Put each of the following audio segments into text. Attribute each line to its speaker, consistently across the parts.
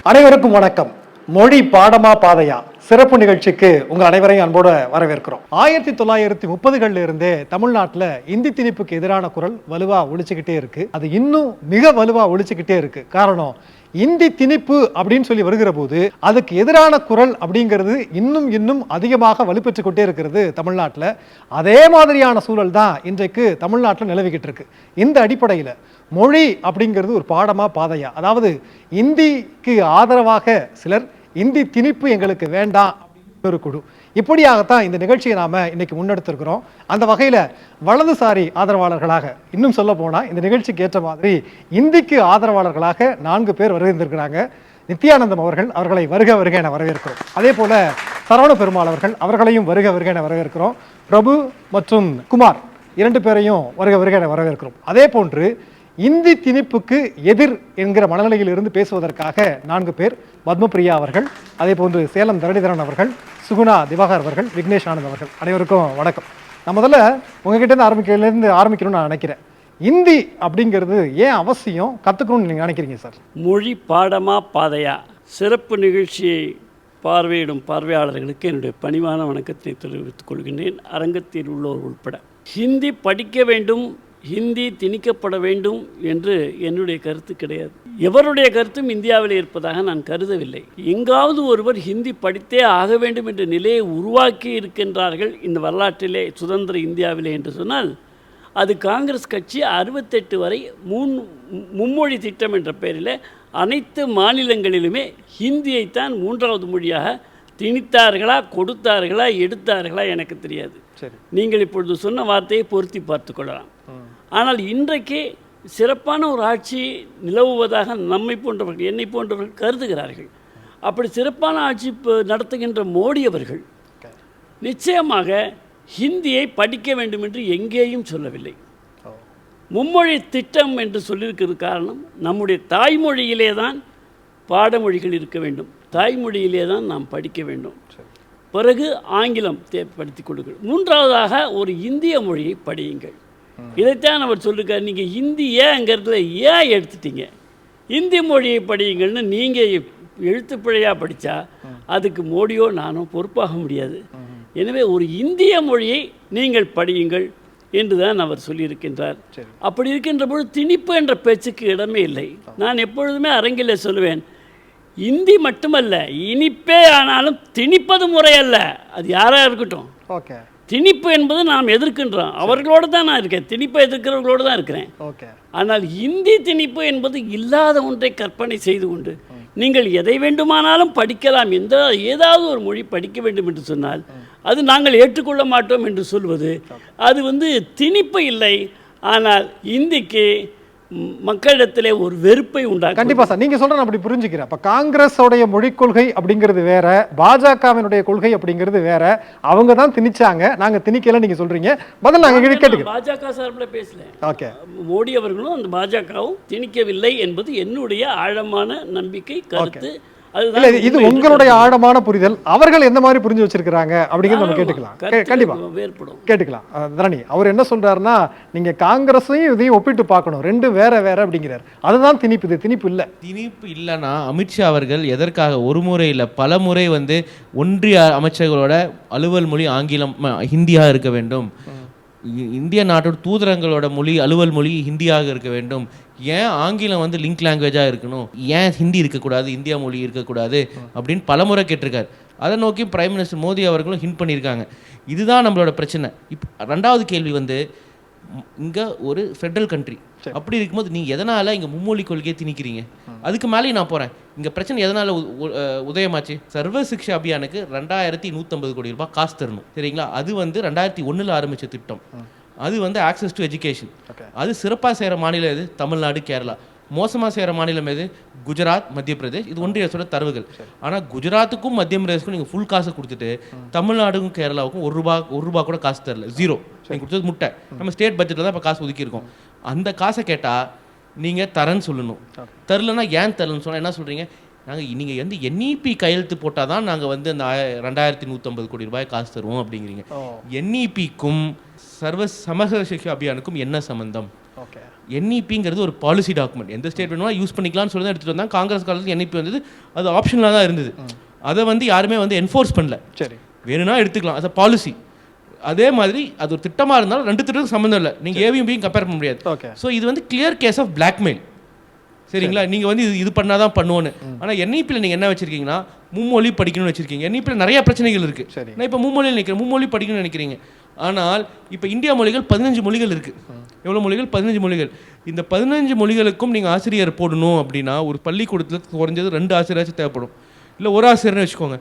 Speaker 1: அனைவருக்கும் வணக்கம். மொழி பாடமா பாதையா சிறப்பு நிகழ்ச்சிக்கு உங்க அனைவரையும் அன்போடு வரவேற்கிறோம். 1930களில் இருந்தே தமிழ்நாட்டில் இந்தி திணிப்புக்கு எதிரான குரல் வலுவா ஒழிச்சுக்கிட்டே இருக்கு. அது இன்னும் மிக வலுவா ஒழிச்சுக்கிட்டே இருக்கு. காரணம், இந்தி திணிப்பு அப்படின்னு சொல்லி வருகிற போது அதுக்கு எதிரான குரல் அப்படிங்கிறது இன்னும் அதிகமாக வலுப்பெற்று கொண்டே இருக்கிறது தமிழ்நாட்டில். அதே மாதிரியான சூழல் தான் இன்றைக்கு தமிழ்நாட்டில் நிலவிக்கிட்டு இருக்கு. இந்த அடிப்படையில் மொழி அப்படிங்கிறது ஒரு பாடமா பாதையா, அதாவது இந்திக்கு ஆதரவாக சிலர், இந்தி திணிப்பு எங்களுக்கு வேண்டாம் அப்படின்னு ஒரு குழு, இப்படியாகத்தான் இந்த நிகழ்ச்சியை நாம இன்னைக்கு முன்னெடுத்திருக்கிறோம். அந்த வகையில வலதுசாரி ஆதரவாளர்களாக, இன்னும் சொல்ல போனா இந்த நிகழ்ச்சிக்கு ஏற்ற மாதிரி இந்திக்கு ஆதரவாளர்களாக 4 பேர் வருகின்றிருக்கிறாங்க. நித்யானந்தம் அவர்களை வருக என வரவேற்கிறோம். அதே போல சரவண பெருமாள் அவர்களையும் வருக என வரவேற்கிறோம். பிரபு மற்றும் குமார் 2 பேரையும் வருக என வரவேற்கிறோம். அதே போன்று இந்தி திணிப்புக்கு எதிர் என்கிற மனநிலையில் இருந்து பேசுவதற்காக 4 பேர், பத்மபிரியா அவர்கள், அதே போன்று சேலம் தரணிதரன் அவர்கள், சுகுணா திவாகர் அவர்கள், விக்னேஷ் ஆனந்த் அவர்கள், அனைவருக்கும் வணக்கம். நான் முதல்ல உங்ககிட்ட ஆரம்பிக்கணும்னு நான் நினைக்கிறேன். இந்தி அப்படிங்கிறது ஏன் அவசியம், கற்றுக்கணும்னு நீங்கள் நினைக்கிறீங்க சார்?
Speaker 2: மொழி பாடமா பாதையா சிறப்பு நிகழ்ச்சியை பார்வையிடும் பார்வையாளர்களுக்கு என்னுடைய பணிவான வணக்கத்தை தெரிவித்துக் கொள்கின்றேன், அரங்கத்தில் உள்ளோர் உட்பட. ஹிந்தி படிக்க வேண்டும், ஹிந்தி திணிக்கப்பட வேண்டும் என்று என்னுடைய கருத்து கிடையாது. எவருடைய கருத்தும் இந்தியாவில் இருப்பதாக நான் கருதவில்லை. எங்காவது ஒருவர் ஹிந்தி படித்தே ஆக வேண்டும் என்ற நிலையை உருவாக்கி இருக்கின்றார்கள் இந்த வரலாற்றிலே, சுதந்திர இந்தியாவிலே என்று சொன்னால் அது காங்கிரஸ் கட்சி 68 வரை மும்மொழி திட்டம் என்ற பெயரில் அனைத்து மாநிலங்களிலுமே ஹிந்தியைத்தான் 3வது மொழியாக திணித்தார்களா, கொடுத்தார்களா, எடுத்தார்களா எனக்கு தெரியாது. நீங்கள் இப்பொழுது சொன்ன வார்த்தையை பொருத்தி பார்த்து கொள்ளலாம். ஆனால் இன்றைக்கு சிறப்பான ஒரு ஆட்சி நிலவுவதாக நம்மை போன்றவர்கள், என்னை போன்றவர்கள் கருதுகிறார்கள். அப்படி சிறப்பான ஆட்சி நடத்துகின்ற மோடி அவர்கள் நிச்சயமாக ஹிந்தியை படிக்க வேண்டும் என்று எங்கேயும் சொல்லவில்லை. மும்மொழி திட்டம் என்று சொல்லியிருக்கிறது காரணம், நம்முடைய தாய்மொழியிலே தான் பாடமொழிகள் இருக்க வேண்டும், தாய்மொழியிலே தான் நாம் படிக்க வேண்டும். பிறகு ஆங்கிலம் தேவைப்படுத்திக் கொள்ளுங்கள். 3வதாக ஒரு இந்திய மொழியை படியுங்கள். இதைத்தான் அவர் சொல்லியிருக்கார். நீங்கள் ஹிந்தி ஏங்கிறதுல ஏன் எடுத்துட்டீங்க, இந்தி மொழியை படியுங்கள்னு நீங்கள் எழுத்து பிழையாக படித்தா அதுக்கு மோடியோ நானோ பொறுப்பாக முடியாது. எனவே ஒரு இந்திய மொழியை நீங்கள் படியுங்கள் என்று தான் அவர் சொல்லியிருக்கின்றார். அப்படி இருக்கின்ற பொழுது திணிப்பு என்ற பேச்சுக்கு இடமே இல்லை. நான் எப்பொழுதுமே அரங்கில் சொல்லுவேன், இந்தி மட்டுமல்ல, இனிப்பே ஆனாலும் திணிப்பது முறை அல்ல. அது யாராக இருக்கட்டும், திணிப்பு என்பது நாம் எதிர்க்கின்றோம், அவர்களோடு தான் நான் இருக்கேன், திணிப்பை எதிர்க்கிறவர்களோடு தான் இருக்கிறேன். ஆனால் இந்தி திணிப்பு என்பது இல்லாத ஒன்றை கற்பனை செய்து கொண்டு நீங்கள் எதை வேண்டுமானாலும் படிக்கலாம், ஏதாவது ஒரு மொழி படிக்க வேண்டும் என்று சொன்னால் அது நாங்கள் ஏற்றுக்கொள்ள மாட்டோம் என்று சொல்வது அது திணிப்பு இல்லை, ஆனால் இந்திக்கு மக்களிடத்திலே ஒரு வெறுப்பை உண்டாகும்.
Speaker 1: கண்டிப்பா சார், நீங்க சொல்ற நான் அப்படி புரிஞ்சுக்கிறேன். அப்ப காங்கிரஸோடைய மொழிக் கொள்கை அப்படிங்கிறது வேற, பாஜகவினுடைய கொள்கை அப்படிங்கிறது வேற. அவங்க தான் திணிச்சாங்க, நாங்க திணிக்கல நீங்க சொல்றீங்க. பதில் நாங்க கேட்டுக்கிறோம்.
Speaker 2: பாஜக சார்பில் பேசல.
Speaker 1: ஓகே,
Speaker 2: மோடி அவர்களும் அந்த பாஜகவும் திணிக்கவில்லை என்பது என்னுடைய ஆழமான நம்பிக்கை, கருத்து.
Speaker 1: இது உங்களுடைய ஆழமான புரிதல். அவர்கள் எந்த மாதிரி புரிஞ்சு வச்சிருக்காங்க அப்படிங்கிறது நம்ம கேட்டுக்கலாம். கண்டிப்பா கேட்டுக்கலாம். தரணி அவர் என்ன சொல்றாருன்னா, நீங்க காங்கிரஸையும் இதையும் ஒப்பிட்டு பார்க்கணும், ரெண்டு வேற அப்படிங்கிறார். அதுதான் திணிப்பு, இது திணிப்பு இல்ல.
Speaker 3: திணிப்பு இல்லைன்னா அமித்ஷா அவர்கள் எதற்காக ஒரு முறை இல்லை பல முறை ஒன்றிய அமைச்சர்களோட அலுவல் மொழி ஆங்கிலம் ஹிந்தியாக இருக்க வேண்டும், இந்திய நாட்டோட தூதரங்களோட மொழி அலுவல் மொழி ஹிந்தியாக இருக்க வேண்டும், ஏன் ஆங்கிலம் லிங்க் லாங்குவேஜாக இருக்கணும், ஏன் ஹிந்தி இருக்கக்கூடாது, இந்தியா மொழி இருக்கக்கூடாது அப்படின்னு பலமுறை கேட்டிருக்காரு. அதை நோக்கி பிரைம் மினிஸ்டர் மோடி அவர்களும் ஹிண்ட் பண்ணியிருக்காங்க. இதுதான் நம்மளோட பிரச்சனை. இப்போ 2வது கேள்வி இங்கே ஒரு ஃபெட்ரல் கண்ட்ரி, அப்படி இருக்கும்போது நீங்கள் எதனால் இங்கே மும்மொழி கொள்கையை திணிக்கிறீங்க? அதுக்கு மேலேயும் நான் போகிறேன். இங்கே பிரச்சனை எதனால் உதயமாச்சு? சர்வ சிக்ஷா அபியானுக்கு 2150 கோடி ரூபாய் காசு தரணும், சரிங்களா? அது 2001 ஆரம்பித்த திட்டம். அது ஆக்சஸ் டு எஜுகேஷன். அது சிறப்பாக செய்கிற மாநிலம் எது? தமிழ்நாடு, கேரளா. மோசமாக செய்கிற மாநிலம் எது? குஜராத், மத்திய பிரதேஷ். இது ஒன்றிய அரசோட தரவுகள். ஆனால் குஜராத்துக்கும் மத்திய பிரதேஷுக்கும் நீங்கள் ஃபுல் காசை கொடுத்துட்டு தமிழ்நாடுக்கும் கேரளாவுக்கும் ஒரு ரூபா கூட காசு தரல, ஜீரோ. நீங்கள் கொடுத்தது முட்டை. நம்ம ஸ்டேட் பட்ஜெட்டில் தான் இப்போ காசு ஒதுக்கியிருக்கோம். அந்த காசை கேட்டால் நீங்கள் தரேன்னு சொல்லணும். தரலன்னா ஏன் தரலன்னு சொன்னால் என்ன சொல்கிறீங்க? நீங்கள் என்இபி கையெழுத்து போட்டால் தான் நாங்கள் அந்த 2150 கோடி ரூபாய் காசு தருவோம் அப்படிங்கிறீங்க. என்இபிக்கும் சர்வ சமூக சிக்ஷா அபியானுக்கும் என்ன சம்பந்தம்?
Speaker 1: ஓகே.
Speaker 3: என்இபிங்கிறது ஒரு பாலிசி டாக்குமெண்ட், எந்த ஸ்டேட் வேணுமா யூஸ் பண்ணிக்கலாம்னு சொல்லி தான் எடுத்துகிட்டு வந்தாங்க. காங்கிரஸ் காலத்தில் என்இபி வந்தது, அது ஆப்ஷனலாக தான் இருந்தது. அதை வந்து யாருமே வந்து என்ஃபோர்ஸ் பண்ணல.
Speaker 1: சரி,
Speaker 3: வேணும்னா எடுத்துக்கலாம், அது பாலிசி. அதே மாதிரி அது ஒரு திட்டமாக இருந்தாலும் ரெண்டு திட்டத்துக்கு சம்மந்தம் இல்லை, நீங்கள் ஏவியும் பியும் கம்பேர் பண்ண முடியாது.
Speaker 1: ஓகே.
Speaker 3: ஸோ இது வந்து கிளியர் கேஸ் ஆஃப் பிளாக்மெயில். சரிங்களா, நீங்கள் வந்து இது பண்ணால் தான் பண்ணுவோன்னு. ஆனால் என்இபியில் நீங்கள் என்ன வச்சுருக்கீங்கன்னா மும்மொழி படிக்கணும்னு வச்சுருக்கீங்க. என்இபியில் நிறைய பிரச்சனைகள் இருக்குது.
Speaker 1: சரி,
Speaker 3: நான் இப்போ மும்மொழியில் நிற்கிறேன், மும்மொழி படிக்கணும்னு நினைக்கிறீங்க. ஆனால் இப்போ இந்தியா மொழிகள் 15 மொழிகள் இருக்குது. எவ்வளோ மொழிகள்? 15 மொழிகள். இந்த 15 மொழிகளுக்கும் நீங்கள் ஆசிரியர் போடணும் அப்படின்னா ஒரு பள்ளிக்கூடத்தில் குறைஞ்சது 2 ஆசிரியராச்சும் தேவைப்படும், இல்லை ஒரு ஆசிரியர்னு வச்சுக்கோங்க.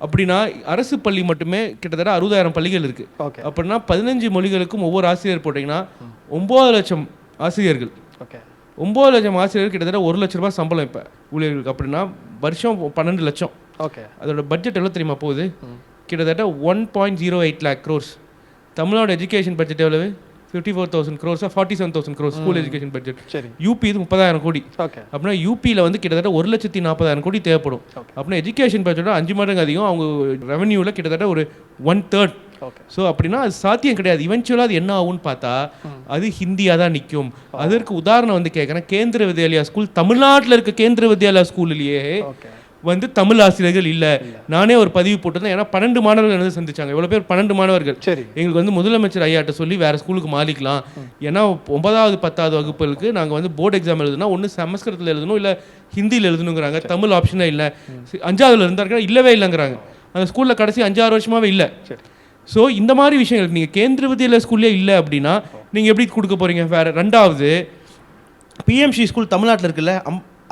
Speaker 3: அப்படின்னா அரசு பள்ளி மட்டுமே கிட்டத்தட்ட 60,000 பள்ளிகள் இருக்குது. அப்படின்னா 15 மொழிகளுக்கும் ஒவ்வொரு ஆசிரியர் போட்டிங்கன்னா 9 லட்சம் ஆசிரியர்கள்.
Speaker 1: ஓகே.
Speaker 3: 9 லட்சம் ஆசிரியர்கள் கிட்டத்தட்ட 1 லட்ச ரூபாய் சம்பளம் இப்போ ஊழியர்களுக்கு. அப்படின்னா வருஷம் 12 லட்சம்.
Speaker 1: ஓகே. அதோட
Speaker 3: பட்ஜெட் எவ்வளோ தெரியுமா போகுது? கிட்டத்தட்ட 1.08 lakh crores. Tamil Nadu education budget எவ்வளவு? 54,000 crores, 47,000 crores school education budget. UP இது 30,000 கோடி. அப்படின்னா யூபியில் வந்து கிட்டத்தட்ட 1,40,000 கோடி தேவைப்படும். அப்படின்னா எஜுகேஷன் பட்ஜெட்டோட 5 மடங்கு அதிகம். அவங்க ரெவன்யூவில் கிட்டத்தட்ட ஒரு 1/3. ஸோ அப்படின்னா அது சாத்தியம் கிடையாது. இவென்ச்சுவலாக அது என்ன ஆகும்னு பார்த்தா அது ஹிந்தியாக தான் நிற்கும். அதற்கு உதாரணம் வந்து கேட்குறேன், கேந்திர வித்யாலயா ஸ்கூல், தமிழ்நாட்டில் இருக்க கேந்திர வித்யாலயா ஸ்கூல்லையே வந்து தமிழ் ஆசிரியர்கள் இல்லை. நானே ஒரு பதிவு போட்டிருந்தேன். ஏன்னா 12 மாணவர்கள் வந்து சந்திச்சாங்க. எவ்வளோ பேர்? 12 மாணவர்கள். எங்களுக்கு வந்து முதலமைச்சர் ஐயாட்ட சொல்லி வேறு ஸ்கூலுக்கு மாறிக்கலாம், ஏன்னா 9வது 10வது வகுப்புகளுக்கு நாங்கள் வந்து போர்டு எக்ஸாம் எழுதுனா ஒன்று சமஸ்கிருதத்தில் எழுதணும், இல்லை ஹிந்தியில் எழுதணுங்கிறாங்க. தமிழ் ஆப்ஷனே இல்லை. 5ஆவதுல இருந்தாங்க, இல்லவே இல்லைங்கிறாங்க. அந்த ஸ்கூலில் கடைசி 5-6 வருஷமாகவே இல்லை. ஸோ இந்த மாதிரி விஷயங்கள் நீங்கள் கேந்திர வித்யாலயா ஸ்கூல்லே இல்லை அப்படின்னா நீங்கள் எப்படி கொடுக்க போகிறீங்க? வேறு 2வது பிஎம்சி ஸ்கூல் தமிழ்நாட்டில் இருக்குல்ல,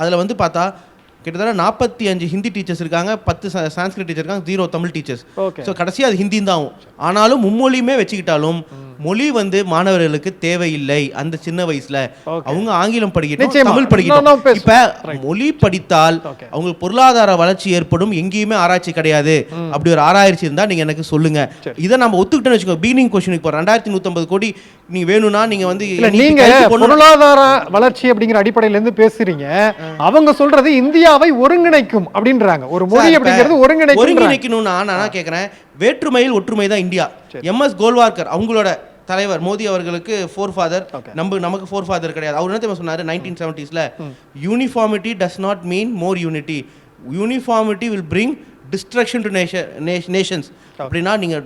Speaker 3: அதில் வந்து பார்த்தா கிட்டத்தட்ட 45 ஹிந்தி டீச்சர்ஸ் இருக்காங்க, 10 சான்ஸ்கிரிட் டீச்சர் இருக்காங்க, 0 தமிழ் டீச்சர்ஸ். ஸோ கடைசியாக அது ஹிந்தி தான் ஆகும். ஆனாலும் மும்மொழியுமே வச்சுக்கிட்டாலும் மொழி வந்து மாணவர்களுக்கு தேவையில்லை. அந்த சின்ன வயசுல அவங்க ஆங்கிலம் படிக்கணும், தமிழ் படிக்கணும். இப்ப மொழி படித்தால் அவங்களுக்கு பொருளாதார வளர்ச்சி ஏற்படும். எங்கேயுமே ஆராய்ச்சி கிடையாது. அப்படி ஒரு ஆராய்ச்சி இருந்தா நீங்க எனக்கு சொல்லுங்க. இதை நம்ம ஒத்துக்கிட்டோன்னு வச்சுக்கோ. பீனிங் கொஸ்டினுக்கு இப்போ 2150 கோடி நீங்க வேணும்னா நீங்க வந்து
Speaker 1: நீங்க பொருளாதார வளர்ச்சி அப்படிங்கிற அடிப்படையில இருந்து பேசுறீங்க. அவங்க சொல்றது இந்தியாவை ஒருங்கிணைக்கும் அப்படின்றாங்க. ஒரு மொழி அப்படிங்கிறது
Speaker 3: ஒருங்கிணைக்கணும்னா நான் கேட்கிறேன், வேற்றுமையில் ஒற்றுமை தான் இந்தியா. MS கோல்வார்கர் அவங்களோட தலைவர் மோடி அவர்களுக்கு ஃபோர் ஃபாதர், நமக்கு ஃபோர் ஃபாதர் கிடையாது. அவர் என்ன தெரியுமா சொன்னாரு 1970s? Uniformity does not mean more unity, uniformity will bring destruction to Nations. அப்படின்னா நீங்கள்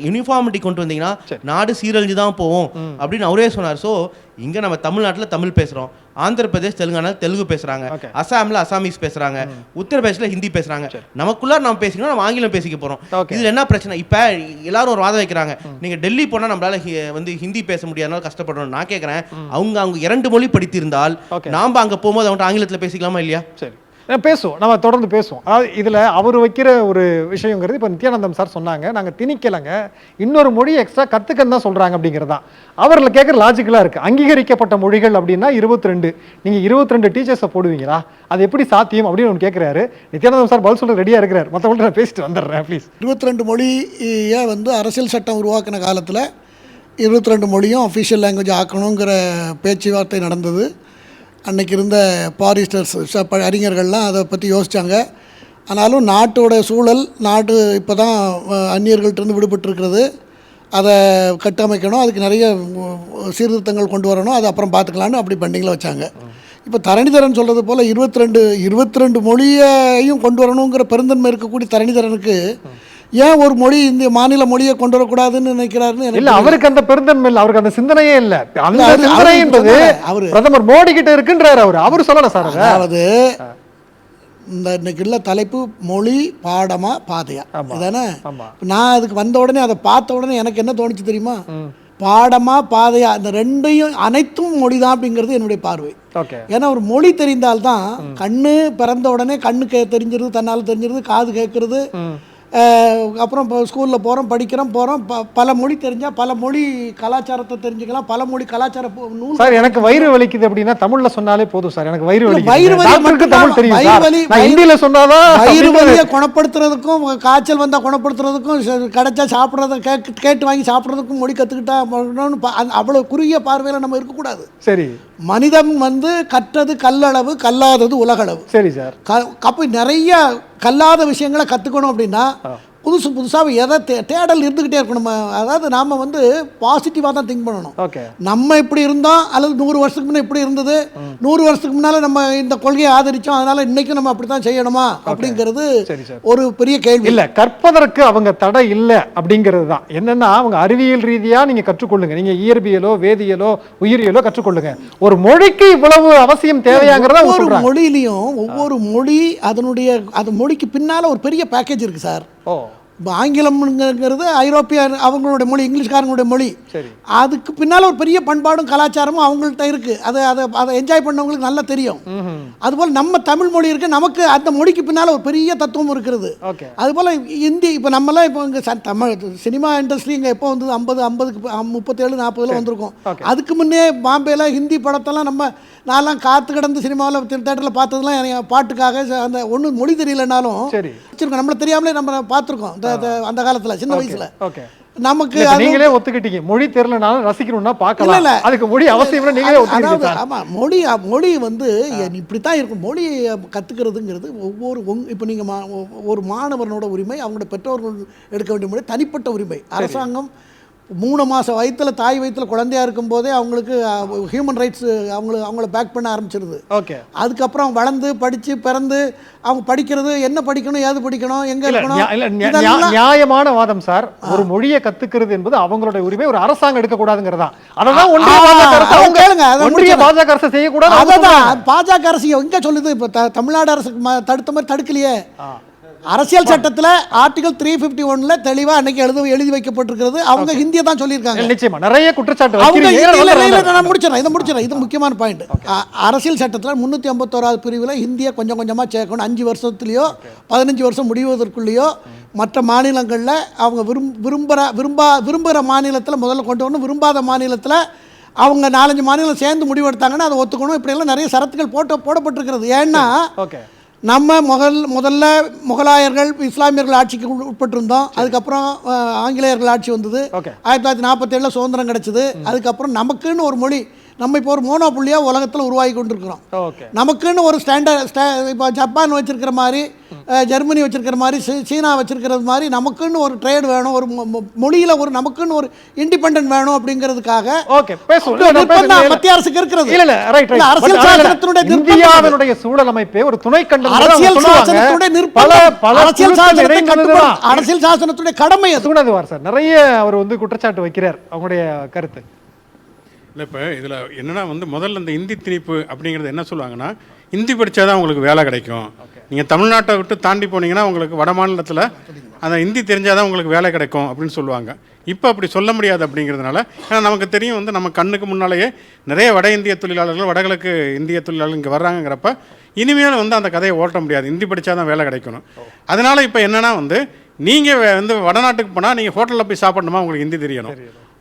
Speaker 3: யூனிஃபார்மிட்டி கொண்டு வந்தீங்கன்னா நாடு சீரழிஞ்சு தான் போவோம் அப்படின்னு அவரே சொன்னார். ஸோ இங்கே நம்ம தமிழ்நாட்டில் தமிழ் பேசுகிறோம், ஆந்திர பிரதேஷ் தெலுங்கானா தெலுங்கு பேசுகிறாங்க, அசாமில் அசாமீஸ் பேசுகிறாங்க, உத்தரப்பிரதேசில் ஹிந்தி பேசுகிறாங்க. நமக்குள்ள நம்ம பேசிக்கணும், நம்ம ஆங்கிலம் பேசிக்க போகிறோம். இதில் என்ன பிரச்சனை? இப்போ எல்லாரும் ஒரு வாதம் வைக்கிறாங்க, நீங்கள் டெல்லி போனால் நம்மளால வந்து ஹிந்தி பேச முடியாதனால கஷ்டப்படுறோம். நான் கேட்குறேன், அவங்க 2 மொழி படித்திருந்தால் நாம் அங்கே போகும்போது அவங்கள்ட்ட ஆங்கிலத்தில் பேசிக்கலாமா இல்லையா?
Speaker 1: சரி, பேசுவோம், நம்ம தொடர்ந்து பேசுவோம். அதாவது இதில் அவர் வைக்கிற ஒரு விஷயங்கிறது இப்போ நித்யானந்தம் சார் சொன்னாங்க, நாங்கள் திணிக்கலைங்க, இன்னொரு மொழி எக்ஸ்ட்ரா கற்றுக்கன்னு தான் சொல்கிறாங்க அப்படிங்கிறதான். அவரில் கேட்குற லாஜிக்கலாக இருக்குது. அங்கீகரிக்கப்பட்ட மொழிகள் அப்படின்னா 22, நீங்கள் 22 டீச்சர்ஸை போடுவீங்களா? அது எப்படி சாத்தியம் அப்படின்னு ஒன்று கேட்குறாரு. நித்யானந்தம் சார் பதில் சொல்ல ரெடியாக இருக்கிறார். மற்றவங்கள்ட்ட நான் பேசிட்டு வந்துடுறேன் ப்ளீஸ்.
Speaker 4: 22 மொழியை வந்து அரசியல் சட்டம் உருவாக்கின காலத்தில் 22 மொழியும் அஃபிஷியல் லாங்குவேஜ் ஆக்கணுங்கிற பேச்சுவார்த்தை நடந்தது. அன்றைக்கி இருந்த பாரிஸ்டர்ஸ் அறிஞர்கள்லாம் அதை பற்றி யோசித்தாங்க. ஆனாலும் நாட்டோட சூழல், நாடு இப்போ தான் அந்நியர்கள்ட்டேருந்து விடுபட்டுருக்கிறது, அதை கட்டமைக்கணும், அதுக்கு நிறைய சீர்திருத்தங்கள் கொண்டு வரணும், அது அப்புறம் பார்த்துக்கலான்னு அப்படி பெண்டிங்கில் வச்சாங்க. இப்போ தரணிதரன் சொல்கிறது போல் 22 மொழியையும் கொண்டு வரணுங்கிற பெருந்தன்மை இருக்கக்கூடிய தரணிதரனுக்கு ஏன் ஒரு மொழி இந்த மாநில மொழியை கொண்டு வரக்கூடாதுன்னு நினைக்கிறாருன்னு
Speaker 1: இல்ல. அவருக்கு அந்த பெருந்தன்மை இல்லை, அவருக்கு அந்த சிந்தனையே இல்லை. அந்த சிந்தனை என்பது அவர் பிரதமர் மோடி கிட்ட இருக்குன்றாரு. அவர் சொல்லல சார்.
Speaker 4: அதாவது இந்த இன்னைக்கு உள்ள தலைப்பு மொழி பாடமா பாதையா தானே. நான் அதுக்கு வந்த உடனே அதை பார்த்த உடனே எனக்கு என்ன தோணுச்சு தெரியுமா? பாடமா பாதையா, இந்த ரெண்டையும் அனைத்தும் மொழிதான் அப்படிங்கிறது என்னுடைய பார்வை. ஏன்னா ஒரு மொழி தெரிந்தால்தான் கண்ணு பிறந்த உடனே கண்ணு தெரிஞ்சிருது, தன்னால் தெரிஞ்சிருது, காது கேட்கறது, அப்புறம் இப்போ ஸ்கூலில் போகிறோம், படிக்கிறோம், போகிறோம், பல மொழி தெரிஞ்சால் பல மொழி கலாச்சாரத்தை தெரிஞ்சுக்கலாம், பல மொழி கலாச்சார நூல்.
Speaker 1: சார் எனக்கு வயிறு வலிக்குது அப்படின்னா தமிழில் சொன்னாலே போதும் சார், எனக்கு வயிறு வலி.
Speaker 4: வயிறு வலியை குணப்படுத்துறதுக்கும், காய்ச்சல் வந்தால் குணப்படுத்துறதுக்கும், கிடைச்சா சாப்பிட்றத கேட்டு வாங்கி சாப்பிட்றதுக்கும் மொழி கற்றுக்கிட்டா அவ்வளோ குறுகிய பார்வையில் நம்ம இருக்கக்கூடாது.
Speaker 1: சரி,
Speaker 4: மனிதன் வந்து கற்றது கல்லளவு, கல்லாதது உலகளவு.
Speaker 1: சரி சார்.
Speaker 4: அப்போ நிறைய கல்லாத விஷயங்களை கற்றுக்கணும் அப்படின்னா புதுசாக எதை தேடல் இருந்துக்கிட்டே இருக்கணும். அதாவது நாம் வந்து பாசிட்டிவாக தான் திங்க் பண்ணணும்.
Speaker 1: ஓகே,
Speaker 4: நம்ம இப்படி இருந்தோம் அல்லது 100 வருஷத்துக்கு முன்னே இப்படி இருந்தது, 100 வருஷத்துக்கு முன்னால் நம்ம இந்த கொள்கையை ஆதரித்தோம், அதனால் இன்றைக்கும் நம்ம அப்படி தான் செய்யணுமா அப்படிங்கிறது ஒரு பெரிய கேள்வி.
Speaker 1: இல்லை, கற்பதற்கு அவங்க தடை இல்லை அப்படிங்கிறது தான். என்னென்னா அவங்க அறிவியல் ரீதியாக நீங்கள் கற்றுக்கொள்ளுங்க, நீங்கள் இயற்பியலோ வேதியியலோ உயிரியலோ கற்றுக்கொள்ளுங்க. ஒரு மொழிக்கு இவ்வளவு அவசியம் தேவையாங்கிறத
Speaker 4: ஒவ்வொரு மொழியிலையும் ஒவ்வொரு மொழி அது மொழிக்கு பின்னால் ஒரு பெரிய பேக்கேஜ் இருக்குது சார்.
Speaker 1: ஓ,
Speaker 4: இப்போ ஆங்கிலம்ங்கிறது ஐரோப்பிய அவங்களுடைய மொழி, இங்கிலீஷ்காரங்களுடைய மொழி.
Speaker 1: சரி,
Speaker 4: அதுக்கு பின்னால் ஒரு பெரிய பண்பாடும் கலாச்சாரமும் அவங்கள்ட்ட இருக்குது. அதை என்ஜாய் பண்ணவங்களுக்கு நல்லா தெரியும். அதுபோல் நம்ம தமிழ் மொழி இருக்குது, நமக்கு அந்த மொழிக்கு பின்னால் ஒரு பெரிய தத்துவம் இருக்கிறது.
Speaker 1: ஓகே,
Speaker 4: அதுபோல் ஹிந்தி, இப்போ நம்மளாம் இப்போ இங்கே தமிழ் சினிமா இண்டஸ்ட்ரி இங்கே எப்போ வந்து 50 37 40 வந்திருக்கோம். அதுக்கு முன்னே பாம்பேல ஹிந்தி படத்தெல்லாம் நான்லாம் காத்து கிடந்து சினிமாவில் தேட்டரில் பார்த்ததுலாம் பாட்டுக்காக. அந்த ஒன்றும் மொழி தெரியலனாலும் நம்மள தெரியாமலே நம்ம பார்த்துருக்கோம் அந்த காலத்தில் சின்ன வயசில்.
Speaker 1: ஓகே,
Speaker 4: நமக்கு
Speaker 1: நீங்களே ஒத்துக்கிட்டீங்க மொழி தெரியலனாலும் ரசிக்கணும்னா பார்க்கலாம், அதுக்கு மொழி அவசியம் நீங்களே ஒத்துக்கிட்டீங்க.
Speaker 4: ஆமாம், மொழி வந்து இப்படி தான் இருக்கும். மொழி கற்றுக்கிறதுங்கிறது இப்போ நீங்கள் ஒரு மாணவனோட உரிமை, அவங்களோட பெற்றோர்கள் எடுக்க வேண்டிய மொழி தனிப்பட்ட உரிமை. அரசாங்கம் 3 மாதம் தாய் வயிற்றில் குழந்தையாக இருக்கும்போதே அவங்களுக்கு ஹியூமன் ரைட்ஸ் அவங்கள பேக் பண்ண ஆரம்பிச்சிருது.
Speaker 1: ஓகே,
Speaker 4: அதுக்கப்புறம் வளர்ந்து படித்து பிறந்து அவங்க படிக்கிறது, என்ன படிக்கணும், ஏது படிக்கணும், எங்கே இருக்கணும்.
Speaker 1: நியாயமான வாதம் சார். ஒரு மொழியை கத்துக்கிறது என்பது அவங்களுடைய உரிமை, ஒரு அரசாங்கம் எடுக்கக்கூடாதுங்கிறதா. அதான் ஒன்றிய பாஜக அரசு செய்யக்கூடாது.
Speaker 4: அதான் பாஜக அரசு எங்க சொல்லுது. இப்போ தமிழ்நாடு அரசு தடுத்த மாதிரி தடுக்கலையே. அரசியல் சட்டத்தில் ஆர்டிகல் 351 தெளிவாக அன்னைக்கு எழுதி வைக்கப்பட்டிருக்கிறது. அவங்க ஹிந்தியை தான் சொல்லியிருக்காங்க.
Speaker 1: நிச்சயமா நிறைய குற்றச்சாட்டு.
Speaker 4: நான் முடிச்சிடறேன். இது முக்கியமான பாயிண்ட். அரசியல் சட்டத்தில் 351வது பிரிவில் ஹிந்தியை கொஞ்சம் கொஞ்சமாக சேர்க்கணும். 5 வருஷத்துலேயோ 15 வருஷம் முடிவதற்குள்ளேயோ மற்ற மாநிலங்களில் அவங்க விரும்புகிற மாநிலத்தில் முதல்ல கொண்டு வரணும். விரும்பாத மாநிலத்தில் அவங்க 4-5 மாநிலம் சேர்ந்து முடிவெடுத்தாங்கன்னா அதை ஒத்துக்கணும். இப்படியெல்லாம் நிறைய சரத்துகள் போடப்பட்டிருக்கிறது. ஏன்னா நம்ம முதல்ல முகலாயர்கள் இஸ்லாமியர்கள் ஆட்சிக்கு உட்பட்டிருந்தோம். அதுக்கப்புறம் ஆங்கிலேயர்கள் ஆட்சி வந்தது. 1947 சுதந்திரம் கிடைச்சது. அதுக்கப்புறம் நமக்குன்னு ஒரு மொழி, நம்ம இப்போ ஒரு மோனோபுள்ளியாக உலகத்தில் உருவாகி கொண்டிருக்கிறோம். நமக்குன்னு ஒரு இப்போ ஜப்பான் வச்சிருக்கிற மாதிரி, ஜெர்மனி வச்சிருக்கிற மாதிரி, சீனா வச்சிருக்கிறது மாதிரி நமக்குன்னு ஒரு ட்ரேட் வேணும், ஒரு மொழியில் நமக்குன்னு ஒரு இண்டிபெண்டன்ட் வேணும் அப்படிங்கிறதுக்காக மத்திய அரசுக்கு இருக்கிறது. அரசியல்
Speaker 1: சாசனத்தினுடைய சூழல் அமைப்பே ஒரு துணை கண்டம்.
Speaker 4: அரசியல் சாசனத்துடைய கடமை
Speaker 1: சார். நிறைய அவர் குற்றச்சாட்டு வைக்கிறார். அவங்களுடைய கருத்து
Speaker 5: இல்லை. இப்போ இதில் என்னென்னா முதல்ல இந்த இந்தி திணிப்பு அப்படிங்கிறது என்ன சொல்லுவாங்கன்னா, ஹிந்தி படித்தா தான் உங்களுக்கு வேலை கிடைக்கும். நீங்கள் தமிழ்நாட்டை விட்டு தாண்டி போனீங்கன்னா உங்களுக்கு வட மாநிலத்தில் அந்த ஹிந்தி தெரிஞ்சால் தான் உங்களுக்கு வேலை கிடைக்கும் அப்படின்னு சொல்லுவாங்க. இப்போ அப்படி சொல்ல முடியாது அப்படிங்கிறதுனால, ஏன்னா நமக்கு தெரியும் நம்ம கண்ணுக்கு முன்னாலேயே நிறைய வட இந்திய தொழிலாளர்கள், வடகிழக்கு இந்திய தொழிலாளர்கள் இங்கே வர்றாங்கிறப்ப இனிமேல் அந்த கதையை ஓட்ட முடியாது. ஹிந்தி படித்தா தான் வேலை கிடைக்கணும். அதனால் இப்போ என்னென்னா நீங்கள் வடநாட்டுக்கு போனால் நீங்கள் ஹோட்டலில் போய் சாப்பிடணுமா, உங்களுக்கு ஹிந்தி தெரியணும்.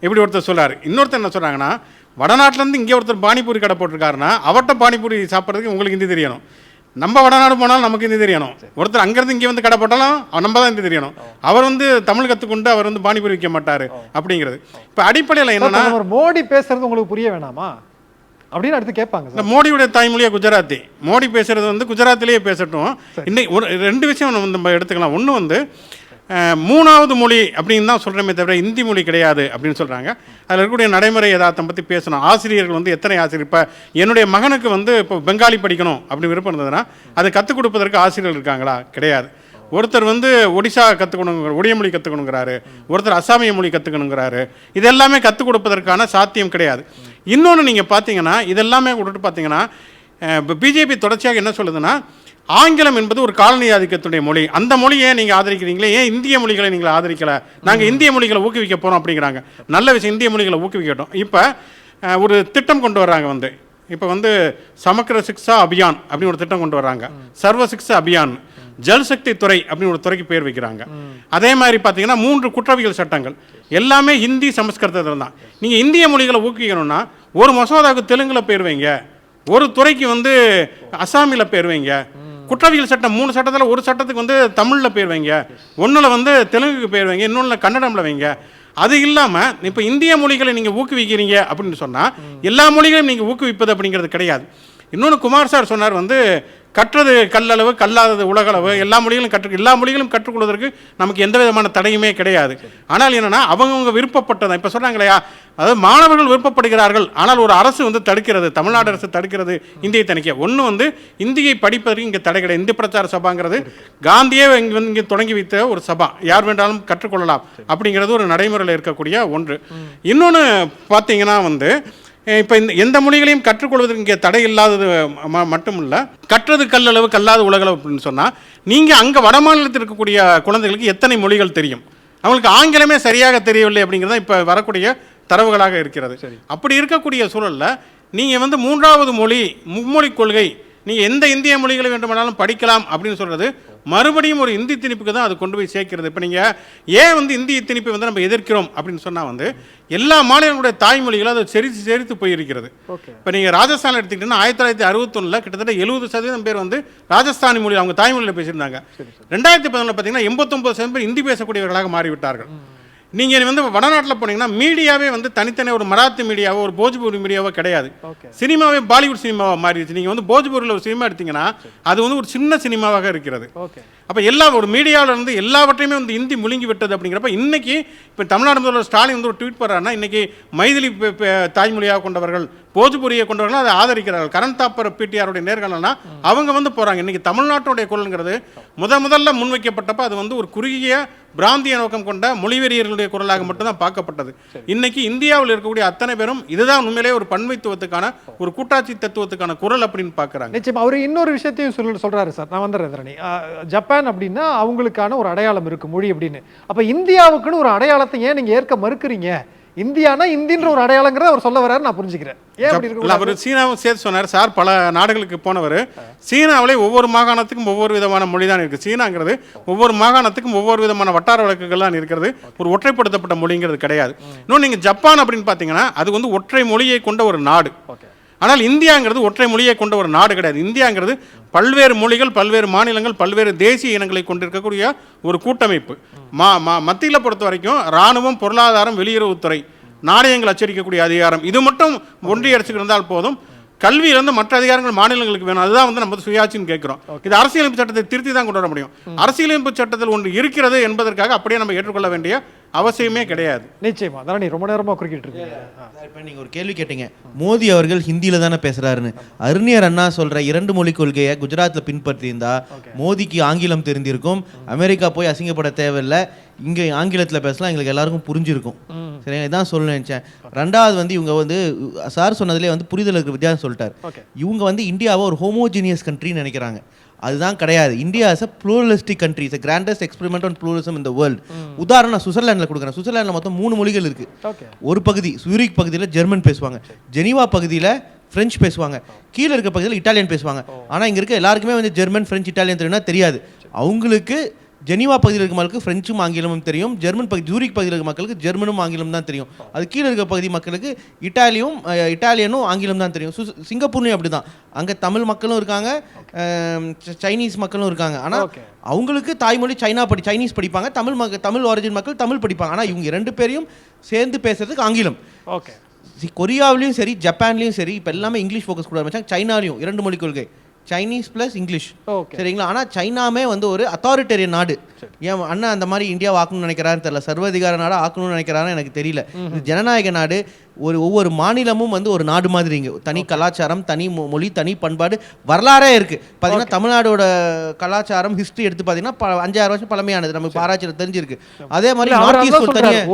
Speaker 5: இப்படி ஒருத்தர் சொல்கிறார். இன்னொருத்தர் என்ன சொல்கிறாங்கன்னா, வடநாட்டிலேருந்து இங்கே ஒருத்தர் பானிபூரி கடை போட்டிருக்காருன்னா அவர்கிட்ட பானிபூரி சாப்பிட்றதுக்கு உங்களுக்கு ஹிந்தி தெரியணும். நம்ம வடநாடு போனாலும் நமக்கு ஹிந்தி தெரியணும். ஒருத்தர் அங்கேருந்து இங்கே கடை போட்டாலும் நம்ம தான் ஹிந்தி தெரியணும். அவர் தமிழ் கற்றுக்கொண்டு அவர் பானிபூரி விற்க மாட்டார் அப்படிங்கிறது. இப்போ அடிப்படையில் என்னன்னா,
Speaker 1: மோடி பேசுறது உங்களுக்கு புரிய வேணாமா அப்படின்னு அடுத்து கேட்பாங்க.
Speaker 5: இந்த மோடியுடைய தாய்மொழியாக குஜராத்தி. மோடி பேசுகிறது குஜராத்திலேயே பேசட்டும். இன்னைக்கு ஒரு 2 விஷயம் நம்ம எடுத்துக்கலாம். ஒன்று 3வது மொழி அப்படின்னு தான் சொல்கிறோமே தவிர இந்தி மொழி கிடையாது அப்படின்னு சொல்கிறாங்க. அதில் இருக்கக்கூடிய நடைமுறை யதார்த்தம் பற்றி பேசணும். ஆசிரியர்கள் எத்தனை ஆசிரியர், இப்போ என்னுடைய மகனுக்கு இப்போ பெங்காலி படிக்கணும் அப்படின்னு விருப்பம் இருந்ததுன்னா அது கற்றுக் கொடுப்பதற்கு ஆசிரியர்கள் இருக்காங்களா? கிடையாது. ஒருத்தர் ஒடிசா கற்றுக்கணுங்கிற, ஒடிய மொழி கற்றுக்கணுங்கிறாரு, ஒருத்தர் அசாமிய மொழி கற்றுக்கணுங்கிறாரு. இது எல்லாமே கற்றுக் கொடுப்பதற்கான சாத்தியம் கிடையாது. இன்னொன்று நீங்கள் பார்த்தீங்கன்னா, இதெல்லாமே விட்டுட்டு பார்த்தீங்கன்னா, இப்போ பிஜேபி தொடர்ச்சியாக என்ன சொல்லுதுன்னா, ஆங்கிலம் என்பது ஒரு காலனி ஆதிக்கத்துடைய மொழி. அந்த மொழியை நீங்கள் ஆதரிக்கிறீங்களே, ஏன் இந்திய மொழிகளை நீங்கள் ஆதரிக்கலை? நாங்கள் இந்திய மொழிகளை ஊக்குவிக்க போகிறோம் அப்படிங்கிறாங்க. நல்ல விஷயம், இந்திய மொழிகளை ஊக்குவிக்கட்டும். இப்போ ஒரு திட்டம் கொண்டு வர்றாங்க. இப்போ சமக்கிர சிக்ஷா அபியான் அப்படின்னு ஒரு திட்டம் கொண்டு வர்றாங்க. சர்வ சிக்ஷா அபியான், ஜல்சக்தி துறை அப்படின்னு ஒரு துறைக்கு பேர் வைக்கிறாங்க. அதே மாதிரி பார்த்தீங்கன்னா 3 குற்றவியல் சட்டங்கள் எல்லாமே ஹிந்தி சமஸ்கிருதத்தில் தான். நீங்கள் இந்திய மொழிகளை ஊக்குவிக்கணும்னா ஒரு மசோதாவுக்கு தெலுங்கில் பேர் வைங்க, ஒரு துறைக்கு அசாமியில் பேர் வைங்க. குற்றவியல் சட்டம் 3 சட்டத்தில் ஒரு சட்டத்துக்கு தமிழில் பேர் வைங்க, ஒன்றில் தெலுங்குக்கு பேர் வைங்க, இன்னொன்றில் கன்னடமில் வைங்க. அது இல்லாமல் இப்போ இந்திய மொழிகளை நீங்கள் ஊக்குவிக்கிறீங்க அப்படின்னு சொன்னால் எல்லா மொழிகளையும் நீங்கள் ஊக்குவிப்பது அப்படிங்கிறது கிடையாது. இன்னொன்று குமார் சார் சொன்னார் வந்து கற்றது கல்லளவு கல்லாதது உலகளவு, எல்லா மொழிகளும் கற்றுக்கொள்வதற்கு நமக்கு எந்த விதமான தடையுமே கிடையாது. ஆனால் என்னென்னா அவங்கவுங்க விருப்பப்பட்டதான் இப்போ சொன்னாங்க இல்லையா, அதாவது மாணவர்கள் விருப்பப்படுகிறார்கள், ஆனால் ஒரு அரசு வந்து தடுக்கிறது, தமிழ்நாடு அரசு தடுக்கிறது இந்தியை தணிக்க. ஒன்று வந்து இந்தியை படிப்பதற்கு இங்கே தடை கிடையாது. இந்தி பிரச்சார சபாங்கிறது காந்தியே இங்கே தொடங்கி வைத்த ஒரு சபா, யார் வேண்டாலும் கற்றுக்கொள்ளலாம் அப்படிங்கிறது ஒரு நடைமுறையில் இருக்கக்கூடிய ஒன்று. இன்னொன்று பார்த்தீங்கன்னா வந்து இப்போ எந்த மொழிகளையும் கற்றுக்கொள்வதற்கு இங்கே தடை இல்லாதது மட்டும் இல்லை, கற்றது கல்லளவு கல்லாத உலகளவு அப்படின்னு சொன்னால் நீங்கள் அங்கே வட மாநிலத்தில் இருக்கக்கூடிய குழந்தைகளுக்கு எத்தனை மொழிகள் தெரியும், அவங்களுக்கு ஆங்கிலமே சரியாக தெரியவில்லை அப்படிங்கிறத இப்போ வரக்கூடிய தரவுகளாக இருக்கிறது. அப்படி இருக்கக்கூடிய சூழலில் நீங்கள் வந்து மூன்றாவது மொழி மும்மொழி கொள்கை, நீங்கள் எந்த இந்திய மொழிகளை வேண்டுமானாலும் படிக்கலாம் அப்படின்னு சொல்கிறது மறுபடியும் ஒரு இந்தி திணிப்புக்கு தான் அது கொண்டு போய் சேர்க்கிறது. இப்போ நீங்கள் ஏன் வந்து இந்திய திணிப்பை வந்து நம்ம எதிர்க்கிறோம் அப்படின்னு சொன்னால் வந்து எல்லா மாநிலங்களுடைய தாய்மொழிகளும் அது செறித்து போயிருக்கிறது. இப்போ நீங்கள் ராஜஸ்தான் எடுத்துக்கிட்டீங்கன்னா 1961 கிட்டத்தட்ட 70% பேர் வந்து ராஜஸ்தானி மொழி அவங்க தாய்மொழியில் பேசியிருந்தாங்க. 2011 பார்த்தீங்கன்னா 89% பேர் இந்தி பேசக்கூடியவர்களாக மாறிவிட்டார்கள். நீங்கள் வந்து வடநாட்டில் போனீங்கன்னா மீடியாவே வந்து தனித்தனி ஒரு மராத்தி மீடியாவோ ஒரு போஜ்பூரி மீடியாவோ கிடையாது. சினிமாவே பாலிவுட் சினிமாவாக மாறிடுச்சு. நீங்கள் வந்து போஜ்பூரில் ஒரு சினிமா எடுத்தீங்கன்னா அது வந்து ஒரு சின்ன சினிமாவாக இருக்கிறது. அப்போ எல்லா ஒரு மீடியாவில் இருந்து எல்லாவற்றையுமே வந்து இந்தி முழுங்கி விட்டது. அப்படிங்கிறப்ப இன்னைக்கு இப்போ தமிழ்நாடு முதல்வர் ஸ்டாலின் வந்து ஒரு ட்வீட் போடுறாருன்னா இன்னைக்கு மைதிலி தாய்மொழியாக கொண்டவர்கள் போஜ்பூரியை கொண்டவர்கள் அதை ஆதரிக்கிறார்கள். கரண் தாப்பர் பிடிஆருடைய நேர்காணல்னா அவங்க வந்து போகிறாங்க. இன்றைக்கி தமிழ்நாட்டுடைய குரலுங்கிறது முதல்ல முன்வைக்கப்பட்டப்போ அது வந்து ஒரு குறுகிய பிராந்திய நோக்கம் கொண்ட மொழிவெறியர்களுடைய குரலாக மட்டும்தான் பார்க்கப்பட்டது. இன்னைக்கு இந்தியாவில் இருக்கக்கூடிய அத்தனை பேரும் இதுதான் உண்மையிலே ஒரு பன்மைத்துவத்துக்கான ஒரு கூட்டாட்சி தத்துவத்துக்கான குரல் அப்படின்னு பார்க்குறாங்க.
Speaker 1: நிச்சயமா அவர் இன்னொரு விஷயத்தையும் சொல்றாரு சார். நான் வந்துடுறேன். ஜப்பான் அப்படின்னா அவங்களுக்கான ஒரு அடையாளம் இருக்கு மொழி அப்படின்னு. அப்போ இந்தியாவுக்குன்னு ஒரு அடையாளத்தை ஏன் நீங்கள் ஏற்க மறுக்கிறீங்க? இந்தியானா இந்தின்ற ஒரு அடையாளங்கிறத அவர் சொல்ல வராரு, நான் புரிஞ்சுக்கிறேன்.
Speaker 5: அவர் சீனாவும் சேர்த்து சொன்னார் சார். பல நாடுகளுக்கு போனவர் சீனாவிலே ஒவ்வொரு மாகாணத்துக்கும் ஒவ்வொரு விதமான மொழி தான் இருக்குது. சீனாங்கிறது ஒவ்வொரு மாகாணத்துக்கும் ஒவ்வொரு விதமான வட்டார வழக்குகள் தான் இருக்கிறது, ஒரு ஒற்றைப்படுத்தப்பட்ட மொழிங்கிறது கிடையாது. இன்னொன்று நீங்கள் ஜப்பான் அப்படின்னு பார்த்தீங்கன்னா அது வந்து ஒற்றை மொழியை கொண்ட ஒரு நாடு. ஆனால் இந்தியாங்கிறது ஒற்றை மொழியை கொண்ட ஒரு நாடு கிடையாது. இந்தியாங்கிறது பல்வேறு மொழிகள், பல்வேறு மாநிலங்கள், பல்வேறு தேசிய இனங்களை கொண்டிருக்கக்கூடிய ஒரு கூட்டமைப்பு. மத்தியில் பொறுத்த வரைக்கும் இராணுவம், பொருளாதாரம், வெளியுறவுத்துறை, நாணயங்கள் அச்சடிக்கக்கூடிய அதிகாரம், இது மட்டும் ஒன்றிய அரசுக்கு இருந்தால் போதும். கல்வியிலிருந்து மற்ற அதிகாரங்கள் மாநிலங்களுக்கு வேணும். அதுதான் வந்து நம்ம சுயாட்சின்னு கேட்குறோம். இது அரசியலமைப்பு சட்டத்தை திருத்தி தான் கொண்டு வர முடியும். அரசியலமைப்பு சட்டத்தில் ஒன்று இருக்கிறது என்பதற்காக அப்படியே நம்ம ஏற்றுக்கொள்ள வேண்டிய அவசியமே கிடையாது.
Speaker 1: நிச்சயமா தானே ரொம்ப நேரமாக குறுக்கிட்டு இருக்கீங்க.
Speaker 3: இப்போ நீங்கள் ஒரு கேள்வி கேட்டீங்க, மோடி அவர்கள் ஹிந்தியில் தானே பேசுகிறாருன்னு. அறிஞர் அண்ணா சொல்கிற 2 மொழி கொள்கையை குஜராத்தில் பின்பற்றியிருந்தா மோடிக்கு ஆங்கிலம் தெரிந்திருக்கும், அமெரிக்கா போய் அசிங்கப்பட தேவையில்லை, இங்கே ஆங்கிலத்தில் பேசலாம், எங்களுக்கு எல்லாருக்கும் புரிஞ்சிருக்கும். சரிங்க, இதான் சொல்ல நினச்சேன். ரெண்டாவது வந்து இவங்க வந்து சார் சொன்னதுலேயே வந்து புரிதல் இருக்கிற வித்தியாசம் சொல்லிட்டார். இவங்க வந்து இந்தியாவை ஒரு ஹோமோஜீனியஸ் கண்ட்ரின்னு நினைக்கிறாங்க. அதுதான் கிடையாது. India is a pluralistic country, is grandest experiment on pluralism in the world. உதாரணம் சுவிட்சர்லாண்டில் கொடுக்குறேன். சுவிட்சர்லாண்டில் மொத்தம் 3 மொழிகள் இருக்குது. ஒரு பகுதி சூரிக் பகுதியில் ஜெர்மன் பேசுவாங்க, ஜெனீவா பகுதியில் ஃப்ரெஞ்சு பேசுவாங்க, கீழே இருக்க பகுதியில் இட்டாலியன் பேசுவாங்க. ஆனால் இங்கே இருக்க எல்லாருக்குமே வந்து ஜெர்மன், ஃப்ரெஞ்சு, இட்டாலியன் தெரியும்னா தெரியாது. அவங்களுக்கு ஜெனீவா பகுதியில் இருக்க மக்களுக்கு ஃப்ரெஞ்சும் ஆங்கிலமும் தெரியும், ஜெர்மன் ஜூரிக் பகுதியில் இருக்க மக்களுக்கு ஜெர்மனும் ஆங்கிலம் தான் தெரியும். அது கீழே இருக்க பகுதி மக்களுக்கு இட்டாலியனும் ஆங்கிலம் தான் தெரியும். சிங்கப்பூர்லேயும் அப்படி தான். அங்கே தமிழ் மக்களும் இருக்காங்க, சைனீஸ் மக்களும் இருக்காங்க. ஆனால் அவங்களுக்கு தாய்மொழி சைனீஸ் படிப்பாங்க, தமிழ் ஆரிஜின் மக்கள் தமிழ் படிப்பாங்க. ஆனால் இவங்க 2 பேரையும் சேர்ந்து பேசுறதுக்கு ஆங்கிலம். கொரியாவிலையும் சரி, ஜப்பான்லேயும் சரி, இப்போ எல்லாமே இங்கிலீஷ் ஃபோக்கஸ் கொடுக்க ஆரம்பிச்சாங்க. சைனாலையும் 2 மொழி கொள்கை, சைனீஸ் ப்ளஸ் இங்கிலீஷ். சரிங்களா? ஆனால் சைனாமே வந்து ஒரு அத்தாரிட்டேரியன் நாடு. ஏன் அண்ணா அந்த மாதிரி இந்தியாவை ஆக்கணும்னு நினைக்கிறாருன்னு தெரியல, சர்வதிகார நாடு ஆக்கணும்னு நினைக்கிறாருன்னு எனக்கு தெரியல. இது ஜனநாயக நாடு. ஒவ்வொரு மாநிலமும் வந்து ஒரு நாடு மாதிரி இங்கே தனி கலாச்சாரம், தனி மொழி, தனி பண்பாடு, வரலாறே இருக்குது. பார்த்தீங்கன்னா தமிழ்நாடோட கலாச்சாரம் ஹிஸ்ட்ரி எடுத்து பார்த்தீங்கன்னா 5000 வருஷம் பழமையானது, நமக்கு ஆராய்ச்சியில் தெரிஞ்சிருக்கு. அதே மாதிரி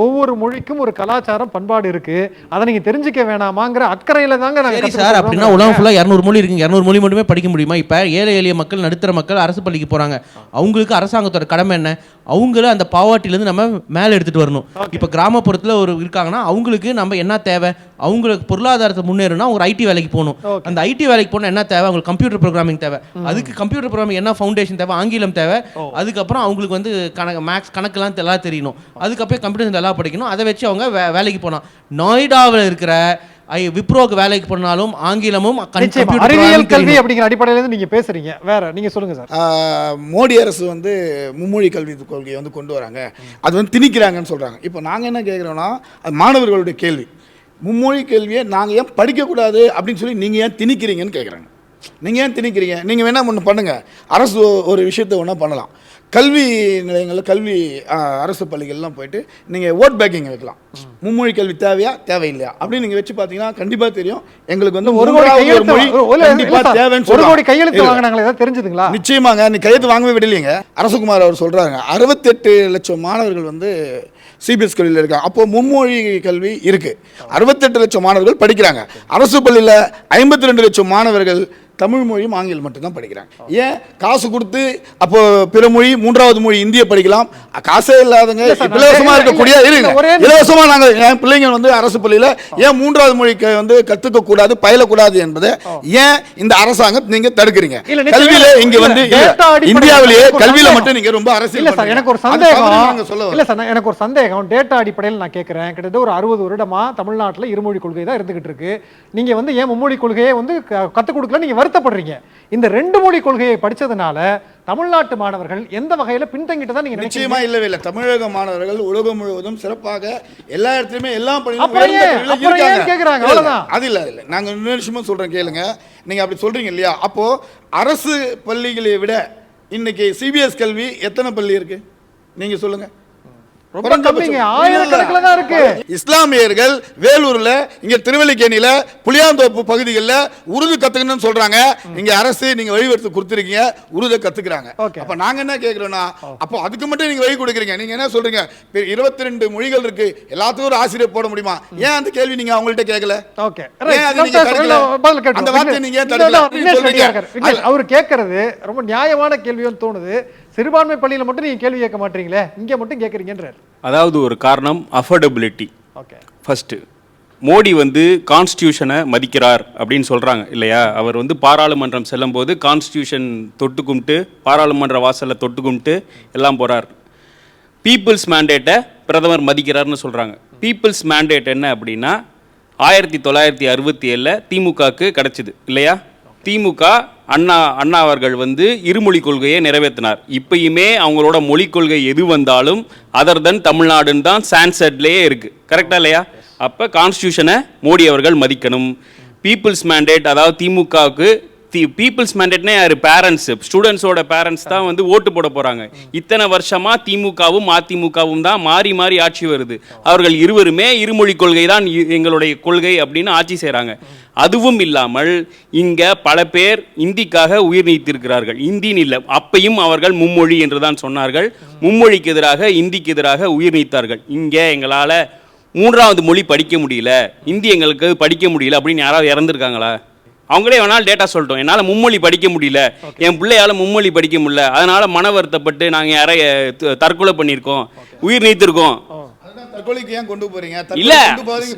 Speaker 1: ஒவ்வொரு மொழிக்கும் ஒரு கலாச்சாரம், பண்பாடு இருக்கு, அதை நீங்க தெரிஞ்சுக்க வேணாமாங்கிற அக்கறையில தாங்க.
Speaker 3: சரி சார், அப்படின்னா உலகம் ஃபுல்லாக 200 மொழி இருக்குங்க, 200 மொழி மட்டுமே படிக்க முடியுமா? இப்போ ஏழை எளிய மக்கள், நடுத்தர மக்கள் அரசு பள்ளிக்கு போகிறாங்க. அவங்களுக்கு அரசாங்கத்தோட கடமை என்ன? அவங்கள அந்த பாவர்ட்டிலேருந்து நம்ம மேலே எடுத்துகிட்டு வரணும். இப்போ கிராமப்புறத்தில் ஒரு இருக்காங்கன்னா அவங்களுக்கு நம்ம என்ன தேவை? அவங்களுக்கு பொருளாதாரத்தை முன்னேறணும்னா ஒரு ஐடி வேலைக்கு போகணும். அந்த ஐடி வேலைக்கு போனால் என்ன தேவை? அவங்களுக்கு கம்ப்யூட்டர் ப்ரோக்ராமிங் தேவை. அதுக்கு கம்ப்யூட்டர் ப்ரோக்ராமிங் என்ன ஃபவுண்டேஷன் தேவை? ஆங்கிலம் தேவை. அதுக்கப்புறம் அவங்களுக்கு வந்து மேக்ஸ் கணக்கெல்லாம் எல்லாம் தெரியணும். அதுக்கப்புறம் கம்ப்யூட்டர் எல்லாம் படிக்கணும். அதை வச்சு அவங்க வேலைக்கு போனால் நொய்டாவில் இருக்கிற விப்ரோக்கு வேலைக்கு போனாலும் ஆங்கிலமும்
Speaker 1: அறிவியல் கல்வி அப்படிங்கிற அடிப்படையில நீங்க பேசுறீங்க. வேற நீங்க சொல்லுங்க சார்.
Speaker 6: மோடி அரசு வந்து மும்மொழி கல்வி கொள்கையை வந்து கொண்டு வராங்க, அது வந்து திணிக்கிறாங்கன்னு சொல்றாங்க. இப்போ நாங்கள் என்ன கேட்குறோன்னா, அது மாணவர்களுடைய கேள்வி. மும்மொழி கேள்வியை நாங்கள் ஏன் படிக்கக்கூடாது அப்படின்னு சொல்லி நீங்கள் ஏன் திணிக்கிறீங்கன்னு கேட்குறாங்க. நீங்கள் ஏன் திணிக்கிறீங்க? நீங்கள் வேணால் ஒன்று பண்ணுங்கள், அரசு ஒரு விஷயத்தை ஒன்றா பண்ணலாம். கல்வி நிலையங்களில் அரசு பள்ளிகள்லாம் போயிட்டு நீங்கள் ஓட் பேக்கிங் வைக்கலாம். மும்மொழி கல்வி தேவையா தேவையில்லையா அப்படின்னு நீங்கள் வச்சு பார்த்தீங்கன்னா கண்டிப்பாக தெரியும். எங்களுக்கு வந்து
Speaker 1: ஒரு கோடி கையெழுத்து
Speaker 6: கண்டிப்பாக தேவைன்னு
Speaker 1: ஒரு கோடி கையெழுத்து வாங்கினாங்களே, ஏதாவது தெரிஞ்சுதுங்களா?
Speaker 6: நிச்சயமாங்க, நீ கையெழுத்து வாங்கவே விடலைங்க. அரசகுமார் அவர் சொல்கிறாங்க 68 லட்சம் மாணவர்கள் வந்து சிபிஎஸ் கல்வியில் இருக்காங்க. அப்போது மும்மொழி கல்வி இருக்குது. 68 லட்சம் மாணவர்கள் படிக்கிறாங்க. அரசு பள்ளியில் 52 லட்சம் மாணவர்கள் தமிழ் மொழியும் ஆங்கிலம் மட்டும்தான் படிக்கிறாங்க. ஏன் காசு கொடுத்து அப்போ பிற மொழி மூன்றாவது மொழி இந்திய படிக்கலாம், காசே இல்லாதவங்க இலவசமா இருக்கக்கூடிய இலவசமா நாங்கள் என் பிள்ளைங்க வந்து அரசு பள்ளியில் ஏன் மூன்றாவது மொழி வந்து கற்றுக்க கூடாது பயிலக்கூடாது என்பதை ஏன் இந்த அரசாங்கம் நீங்க தடுக்கிறீங்க? கல்வியில இங்க வந்து இந்தியாவிலேயே கல்வியில மட்டும் நீங்க ரொம்ப அரசியல்.
Speaker 1: எனக்கு ஒரு சந்தேகம் இல்ல சார், எனக்கு ஒரு சந்தேகம் டேட்டா அடிப்படையில் நான் கேட்கிறேன். கிட்டத்தட்ட ஒரு 60 வருடமா தமிழ்நாட்டில் இருமொழி கொள்கை தான் இருந்துகிட்டு இருக்கு. நீங்க வந்து ஏன் மும்மொழி கொள்கையை வந்து கற்றுக் கொடுக்கல நீங்க வருத்தப்படுறீங்க. இந்த 2 மொழி கொள்கையை படிச்சதுனால தமிழ்நாட்டு மாணவர்கள் எந்த வகையில பின்தங்கிட்டு தான் நீங்க
Speaker 6: நிச்சயமா இல்லவே இல்லை. தமிழக மாணவர்கள் உலகம் முழுவதும் சிறப்பாக எல்லா இடத்துலயுமே எல்லாம்
Speaker 1: கேக்குறாங்க. அவ்வளவுதான்.
Speaker 6: அது இல்ல நாங்க இன்னொரு விஷயமும் சொல்றேன் கேளுங்க. நீங்க அப்படி சொல்றீங்க இல்லையா? அப்போ அரசு பள்ளிகளை விட இன்னைக்கு சிபிஎஸ் கல்வி எத்தனை பள்ளி இருக்கு நீங்க சொல்லுங்க? இஸ்லாமியர்கள் வேலூர்ல இங்க திருவல்லிக்கேணியில புளியாந்தோப்பு பகுதிகளில் உருது கத்துக்கணும்னு சொல்றாங்க. இங்க அரசு நீங்க வழிவகுத்து கொடுத்துருக்கீங்க, உருதை கத்துக்கிறாங்க. அப்ப நாங்க என்ன கேட்கிறோம்னா, அப்போ அதுக்கு மட்டும் நீங்க வழி கொடுக்குறீங்க. நீங்க என்ன சொல்றீங்க? 22 மொழிகள் இருக்கு, எல்லாத்துக்கும் ஒரு ஆசிரியர் போட முடியுமா? ஏன் அந்த கேள்வி நீங்க அவங்கள்ட்ட கேட்கல? அந்த வார்த்தை நீங்க
Speaker 1: அவர் கேட்கறது ரொம்ப நியாயமான கேள்வின்னு தோணுது. சிறுபான்மை பள்ளியில மட்டும் நீங்க கேள்வி கேட்க மாட்டீங்களே, இங்க மட்டும் கேட்கறீங்கன்றார்.
Speaker 7: அதாவது ஒரு காரணம் அஃபோர்டபிலிட்டி. ஃபர்ஸ்ட் மோடி வந்து கான்ஸ்டியூஷனை மதிக்கிறார் அப்படின்னு சொல்கிறாங்க இல்லையா? அவர் வந்து பாராளுமன்றம் செல்லும் போது கான்ஸ்டியூஷன் தொட்டு கும்பிட்டு பாராளுமன்ற வாசலில் தொட்டு கும்பிட்டு எல்லாம் போகிறார். பீப்புள்ஸ் மேண்டேட்டை பிரதமர் மதிக்கிறார்னு சொல்கிறாங்க. பீப்புள்ஸ் மேண்டேட் என்ன அப்படின்னா 1967 திமுகவுக்கு கிடச்சிது இல்லையா? திமுக அண்ணா அவர்கள் வந்து இருமொழி கொள்கையை நிறைவேற்றினார். இப்பயுமே அவங்களோட மொழிக் கொள்கை எது வந்தாலும் அதர் தென் தமிழ்நாடுன்னு தான் சான்சர்ட்லேயே இருக்குது. கரெக்டாக இல்லையா? அப்போ கான்ஸ்டியூஷனை மோடி அவர்கள் மதிக்கணும். பீப்புள்ஸ் மேண்டேட், அதாவது திமுகவுக்கு பீப்புள்ஸ் மேண்டேட்னா யார்? பேரண்ட்ஸு, ஸ்டூடெண்ட்ஸோட பேரண்ட்ஸ் தான் வந்து ஓட்டு போட போகிறாங்க. இத்தனை வருஷமாக திமுகவும் அதிமுகவும் தான் மாறி மாறி ஆட்சி வருது. அவர்கள் இருவருமே இருமொழி கொள்கை தான் எங்களுடைய கொள்கை அப்படின்னு ஆட்சி செய்கிறாங்க. அதுவும் இல்லாமல் இங்கே பல பேர் இந்திக்காக உயிர் நீத்திருக்கிறார்கள். இந்தின்னு இல்லை, அப்பையும் அவர்கள் மும்மொழி என்று தான் சொன்னார்கள். மும்மொழிக்கு எதிராக இந்திக்கு எதிராக உயிர் நீத்தார்கள். இங்கே எங்களால் 3வது மொழி படிக்க முடியல, இந்தி எங்களுக்கு படிக்க முடியல அப்படின்னு யாராவது இறந்துருக்காங்களா? அவங்களே வேணாலும் டேட்டா சொல்லிட்டோம், என்னால் மும்மொழி படிக்க முடியல, என் பிள்ளையால் மும்மொழி படிக்க முடியல, அதனால் மன வருத்தப்பட்டு நாங்கள் யாரைய தற்கொலை பண்ணியிருக்கோம், உயிர் நீத்திருக்கோம்.
Speaker 6: தற்கொலைக்கு ஏன் கொண்டு போறீங்க?
Speaker 7: இல்ல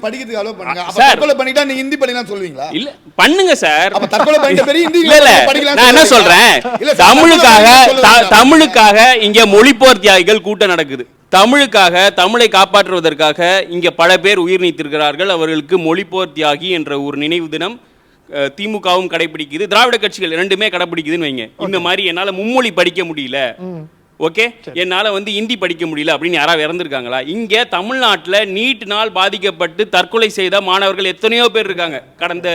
Speaker 6: படிக்கிறதுக்கு அலோ பண்ணுங்க. அப்ப தற்கொலை பண்ணிட்டா நீங்க ஹிந்தி படிக்கலாம் சொல்வீங்களா?
Speaker 7: இல்ல பண்ணுங்க சார்.
Speaker 6: அப்ப தற்கொலை பண்ணிட்ட பெரிய ஹிந்தி
Speaker 7: படிக்கலாம். நான் என்ன சொல்றேன், தமிழுக்காக இங்க மொழிப்போர் தியாகிகள் கூட்டம் நடக்குது. தமிழுக்காக, தமிழை காப்பாற்றுவதற்காக இங்க பல பேர் உயிர் நீத்திருக்கிறார்கள். அவர்களுக்கு மொழிப்போர் தியாகி என்ற ஒரு நினைவு தினம் திமுகவும் கடைபிடிக்குது, திராவிட கட்சிகள் 2மே கடைபிடிக்குதுன்னு வைங்க. இந்த மாதிரி என்னால மும்மொழி படிக்க முடியல, ஓகே, என்னால் வந்து ஹிந்தி படிக்க முடியல அப்படின்னு யாராவது இறந்துருக்காங்களா? இங்கே தமிழ்நாட்டில் நீட்டினால் பாதிக்கப்பட்டு தற்கொலை செய்த மாணவர்கள் எத்தனையோ பேர் இருக்காங்க கடந்த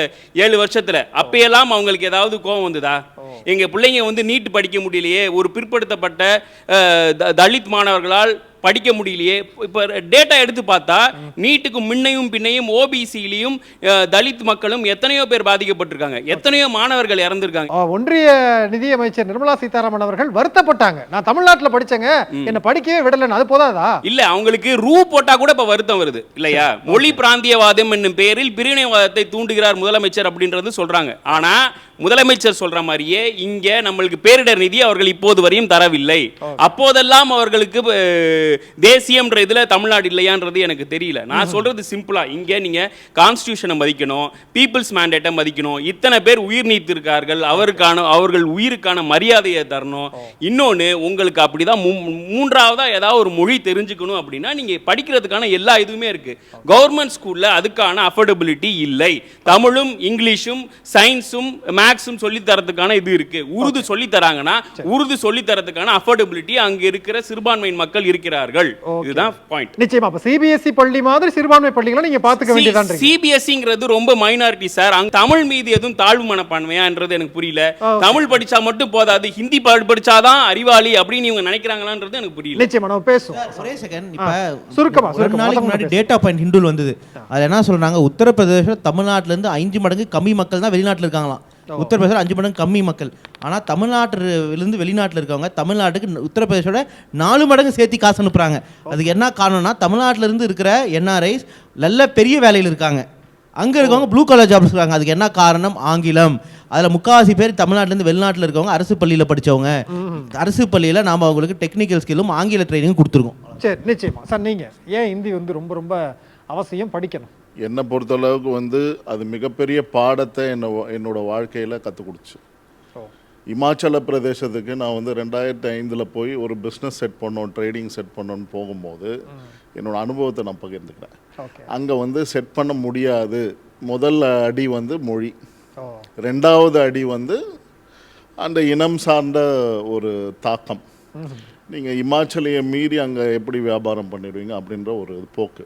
Speaker 7: 7 வருஷத்தில். அப்பையெல்லாம் அவங்களுக்கு ஏதாவது கோபம் வந்ததா? எங்கள் பிள்ளைங்க வந்து நீட் படிக்க முடியலையே, ஒரு பிற்படுத்தப்பட்ட தலித் மாணவர்களால் படிக்க முடியலையே. இப்போ டேட்டா எடுத்து பார்த்தா நீட்டுக்கு முன்னையும் பின்னையும் ஓபிசியிலையும் தலித் மக்களும் எத்தனையோ பேர் பாதிக்கப்பட்டிருக்காங்க, எத்தனையோ மாணவர்கள் இறந்திருக்காங்க.
Speaker 1: ஒன்றிய நிதியமைச்சர் நிர்மலா சீதாராமன் அவர்கள் வருத்தப்பட்டாங்க, நான் தமிழ்நாட்டில் படிச்சேங்க, என்ன படிக்கவே விடலன்னு. அது போதாதா? இல்ல,
Speaker 7: அவங்களுக்கு ரூ போட்டா கூட இப்ப வருத்தம் வருது இல்லையா? மொழி பிராந்தியவாதம் என்னும் பெயரில் பிரிவினைவாதத்தை தூண்டுகிறார் முதலமைச்சர் அப்படின்றது சொல்றாங்க. ஆனா முதலமைச்சர் சொல்ற மாதிரியே இங்க நம்மளுக்கு பேரிடர் நிதி அவர்கள் இப்போது வரையும் தரவில்லை. அப்போதெல்லாம் அவர்களுக்கு தேசியம்ன்ற இதுல தமிழ்நாடு இல்லையான்றது எனக்கு தெரியல. நான் சொல்றது சிம்பிளா, இங்க நீங்க கான்ஸ்டிடியூஷனை மதிக்கணும், பீப்புள்ஸ் மேண்டேட்டை மதிக்கணும். இத்தனை பேர் உயிர் நீத்திருக்கார்கள், அவர்கள் உயிருக்கான மரியாதையை தரணும். இன்னொன்னு, உங்களுக்கு அப்படிதான் 3வதா ஏதாவது ஒரு மொழி தெரிஞ்சுக்கணும் அப்படின்னா நீங்க படிக்கிறதுக்கான எல்லா இதுவுமே இருக்கு. கவர்மெண்ட் ஸ்கூல்ல அதுக்கான அஃபோர்டபிலிட்டி இல்லை. தமிழும் இங்கிலீஷும் சயின்ஸும் மேக்ஸும் சொல்லி தரதுக்கான இது இருக்கு. உருது சொல்லி தராங்கன்னா உருது சொல்லி தரதுக்கான அஃபோர்டபிலிட்டி அங்க இருக்கிற சிறுபான்மையின் மக்கள் இருக்கிறார்கள். இதுதான் பாயிண்ட்.
Speaker 1: நிச்சயமா அப்ப சிபிஎஸ்இ பள்ளி மாதிரி சிறுபான்மை பள்ளிகளை நீங்க பாத்துக்க வேண்டியதான்.
Speaker 7: சிபிஎஸ்இங்கிறது ரொம்ப மைனாரிட்டி சார். அங்க தமிழ் மீது எதுவும் தாழ்வு மனப்பான்மையான்றது எனக்கு புரியல. தமிழ் படிச்சா மட்டும் போதாது, ஹிந்தி படிச்சாதான் அறிவாளி அப்படின்னு இவங்க நினைக்கிறாங்களான்றது எனக்கு புரியல.
Speaker 1: நிச்சயமா நம்ம பேசுவோம்.
Speaker 3: ஒரே செகண்ட். இப்ப
Speaker 1: சுருக்கமா
Speaker 3: ஒரு நாளைக்கு முன்னாடி டேட்டா பாயிண்ட் ஹிந்துல வந்தது. அதுல என்ன சொல்றாங்க, உத்தரப்பிரதேசம் தமிழ்நாட்டுல இருந்து 5 மடங்கு கம்மி மக்கள் தான் வெளிநாட்டுல இருக்காங்களாம். உத்தரப்பிரதேசம் 5 மடங்கு கம்மி மக்கள். ஆனா தமிழ்நாட்டிலிருந்து வெளிநாட்டுல இருக்கவங்க தமிழ்நாட்டுக்கு உத்தரப்பிரதேசோட 4 மடங்கு சேர்த்து காசு அனுப்புறாங்க. அதுக்கு என்ன காரணம்னா, தமிழ்நாட்டில இருந்து இருக்கிற என்ஆர்ஐஸ் நல்ல பெரிய வேலையில் இருக்காங்க, அங்க இருக்கவங்க ப்ளூ கலர் ஜாப்ஸ் இருக்காங்க. அதுக்கு என்ன காரணம்? ஆங்கிலம். அதுல 3/4 பேர் தமிழ்நாட்டிலேருந்து வெளிநாட்டில் இருக்கவங்க அரசு பள்ளியில் படித்தவங்க. அரசு பள்ளியில் நாம் அவங்களுக்கு டெக்னிக்கல் ஸ்கில்லும் ஆங்கில ட்ரைனிங்கும் கொடுத்துருக்கோம்.
Speaker 1: சரி, நிச்சயமா சார். நீங்க ஏன் ஹிந்தி வந்து ரொம்ப ரொம்ப அவசியம் படிக்கணும்?
Speaker 8: என்னை பொறுத்தளவுக்கு வந்து அது மிகப்பெரிய பாடத்தை என்னோட வாழ்க்கையில் கற்றுக் கொடுச்சு. இமாச்சல பிரதேசத்துக்கு நான் வந்து 2005 போய் ஒரு பிஸ்னஸ் செட் பண்ணோம், ட்ரேடிங் செட் பண்ணோன்னு போகும்போது என்னோட அனுபவத்தை நான் பகிர்ந்துக்கிறேன். அங்கே வந்து செட் பண்ண முடியாது. முதல் அடி வந்து மொழி, 2வது அடி வந்து அந்த இனம் சார்ந்த ஒரு தாக்கம். நீங்கள் இமாச்சலியை மீறி அங்கே எப்படி வியாபாரம் பண்ணிடுவீங்க அப்படின்ற ஒரு போக்கு.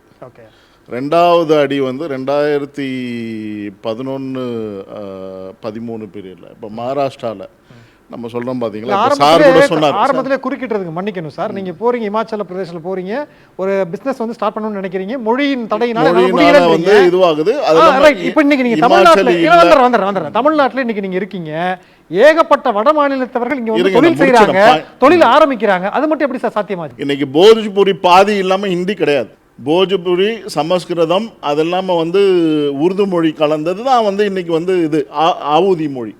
Speaker 8: 2வது அடி வந்து 2011-13 பீரியடில் இப்போ மகாராஷ்டிராவில் நம்ம சொல்றோம் பாத்தீங்களா, சார் கூட சொன்னார்.
Speaker 1: ஆரம்பத்திலே குறுக்கிட்டதுக்கு மன்னிக்கணும் சார். நீங்க போறீங்க இமாச்சல பிரதேசத்துல போறீங்க, ஒரு பிசினஸ் வந்து ஸ்டார்ட் பண்ணணும்னு நினைக்கிறீங்க, மொழியின் தடையினால
Speaker 8: வந்து இதுவாகுது.
Speaker 1: இப்போ இன்னைக்கு நீங்க தமிழ்நாட்டுல தமிழ்நாட்டுல இன்னைக்கு நீங்க இருக்கீங்க, ஏகப்பட்ட வட மாநிலத்தவர்கள் இங்க வந்து தொழில் செய்யறாங்க, தொழில் ஆரம்பிக்கிறாங்க. அது மட்டும் எப்படி சார் சாத்தியமாச்சு?
Speaker 8: இன்னைக்கு போஜ்பூரி பாதி இல்லாம ஹிந்தி கிடையாது. போஜ்பூரி, சமஸ்கிருதம், அதெல்லாம வந்து உருது மொழி கலந்தது தான் வந்து இன்னைக்கு வந்து இது ஆவூதி மொழி.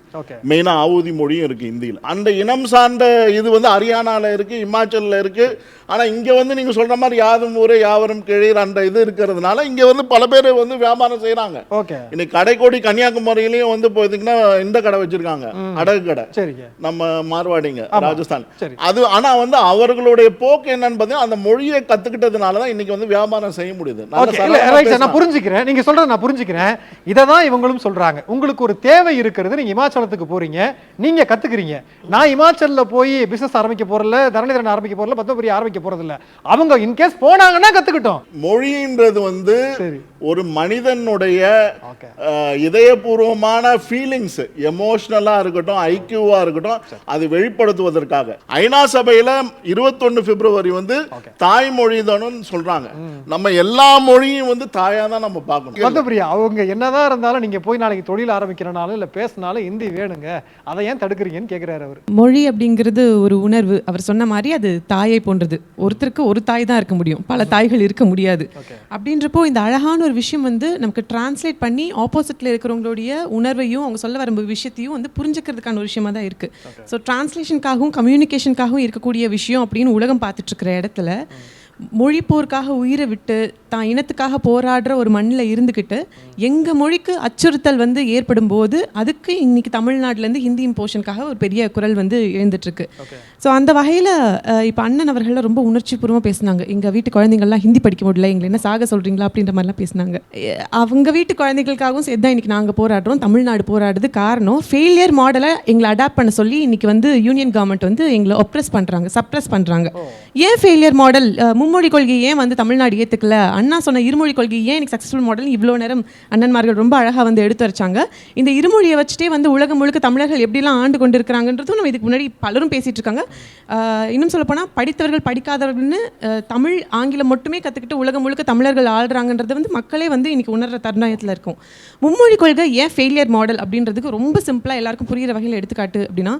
Speaker 8: மெயினாக ஆவூதி மொழியும் இருக்குது ஹிந்தியில். அந்த இனம் சார்ந்த இது வந்து ஹரியானாவில் இருக்குது, இமாச்சலில் இருக்குது. ஆனால் இங்கே வந்து நீங்கள் சொல்கிற மாதிரி யாதும் ஊரே யாவரும் கிழீர் அந்த இது இருக்கிறதுனால இங்கே வந்து பல பேர் வந்து வியாபாரம் செய்கிறாங்க. இன்னைக்கு கடைக்கோடி கன்னியாகுமரியிலையும் வந்து போயிருந்தீங்கன்னா இந்த கடை வச்சுருக்காங்க, அடகு கடை, நம்ம மார்வாடிங்க, ராஜஸ்தான். அது ஆனால் வந்து அவர்களுடைய போக்கு என்னன்னு பார்த்தீங்கன்னா அந்த மொழியை கற்றுக்கிட்டதுனால தான் இன்னைக்கு வந்து வியாபாரம் செய்ய முடியுது.
Speaker 1: நான் புரிஞ்சுக்கிறேன், நீங்கள் சொல்கிறத நான் புரிஞ்சுக்கிறேன். இதை தான் இவங்களும் சொல்கிறாங்க. உங்களுக்கு ஒரு தேவை இருக்கிறது, நீங்கள் இமாச்சலத்துக்கு போறீங்க, நீங்க கத்துக்கிறீங்க. நான் இமாச்சல்ல போய் பிசினஸ் ஆரம்பிக்க போறல, தரணிதரன் ஆரம்பிக்க போறல, பத்தபுரி ஆரம்பிக்க போறது இல்ல. அவங்க இன்கேஸ் போனாங்கன்னா கத்துக்கிட்டோம்.
Speaker 8: மொழின்றது வந்து ஒரு மனிதனுடைய இதயபூர்வமான ஃபீலிங்ஸ், எமோஷனலா இருக்கட்டும், ஐக்கியூவா இருக்கட்டும், அது வெளிப்படுத்துவதற்காக ஐநா சபையில 21 பிப்ரவரி வந்து தாய்மொழி தானு சொல்றாங்க. நம்ம எல்லா மொழியும் வந்து தாயா தான் நம்ம பார்க்கணும்.
Speaker 1: பத்தபுரி அவங்க என்னதான் இருந்தாலும் நீங்க போய் நாளைக்கு தொழில் ஆரம்பிக்கிறனாலும் இல்ல பேசினாலும் ஹிந்தி வேணுங்க, அதை ஏன் தடுக்கிறீங்கன்னு கேட்கிறாரு அவர்.
Speaker 9: மொழி அப்படிங்கிறது ஒரு உணர்வு. அவர் சொன்ன மாதிரி அது தாயை போன்றது. ஒருத்தருக்கு ஒரு தாய் தான் இருக்க முடியும், பல தாய்கள் இருக்க முடியாது. அப்படின்றப்போ இந்த அழகான ஒரு விஷயம் வந்து நமக்கு டிரான்ஸ்லேட் பண்ணி ஆப்போசிட்ல இருக்கிறவங்களுடைய உணர்வையும் அவங்க சொல்ல வர விஷயத்தையும் வந்து புரிஞ்சுக்கிறதுக்கான ஒரு விஷயமா தான் இருக்கு. ஸோ டிரான்ஸ்லேஷனுக்காகவும் கம்யூனிகேஷனுக்காகவும் இருக்கக்கூடிய விஷயம் அப்படின்னு உலகம் பார்த்துட்டு இருக்கிற இடத்துல மொழி போருக்காக உயிரை விட்டு தான் இனத்துக்காக போராடுற ஒரு மண்ணில் இருந்துக்கிட்டு எங்கள் மொழிக்கு அச்சுறுத்தல் வந்து ஏற்படும் போது அதுக்கு இன்னைக்கு தமிழ்நாட்டிலேருந்து ஹிந்தி இம்போஷனுக்காக ஒரு பெரிய குரல் வந்து எழுந்துட்டுருக்கு. ஸோ அந்த வகையில் இப்போ அண்ணன் அவர்கள்லாம் ரொம்ப உணர்ச்சிபூர்வமாக பேசினாங்க. எங்கள் வீட்டு குழந்தைங்கள்லாம் ஹிந்தி படிக்க முடியல, எங்களை என்ன சாக சொல்கிறீங்களா அப்படின்ற மாதிரிலாம் பேசினாங்க. அவங்க வீட்டு குழந்தைகளுக்காகவும் சேர்த்து தான் இன்றைக்கி நாங்கள் போராடுறோம், தமிழ்நாடு போராடுறது. காரணம் ஃபெயிலியர் மாடலை எங்களை அடாப்ட் பண்ண சொல்லி இன்றைக்கி வந்து யூனியன் கவர்மெண்ட் வந்து எங்களை ஒப்ரெஸ் பண்ணுறாங்க, சப்ரெஸ் பண்ணுறாங்க. ஏன் ஃபெயிலியர் மாடல், மும்மொழி கொள்கை ஏன் வந்து தமிழ்நாடு ஏற்றுக்கல, அண்ணா சொன்ன இருமொழி கொள்கை ஏன் எனக்கு சக்ஸஸ்ஃபுல் மாடல் இவ்வளோ நேரம் அண்ணன்மார்கள் ரொம்ப அழகாக வந்து எடுத்து வச்சாங்க. இந்த இருமொழியை வச்சுட்டே வந்து உலகம் முழுக்க தமிழர்கள் எப்படிலாம் ஆண்டு கொண்டு இருக்கிறாங்கன்றதும் நம்ம இதுக்கு முன்னாடி பலரும் பேசிகிட்டு இருக்காங்க. இன்னும் சொல்லப்போனால் படித்தவர்கள் படிக்காதவர்கள்னு தமிழ் ஆங்கிலம் மட்டுமே கற்றுக்கிட்டு உலகம் முழுக்க தமிழர்கள் ஆள்றாங்கன்றது வந்து மக்களே வந்து இன்றைக்கி உணர்கிற தருணத்தில் இருக்கும். மும்மொழி கொள்கை ஏன் ஃபெயிலியர் மாடல் அப்படின்றதுக்கு ரொம்ப சிம்பிளாக எல்லாருக்கும் புரிகிற வகையில் எடுத்துக்காட்டு அப்படின்னா,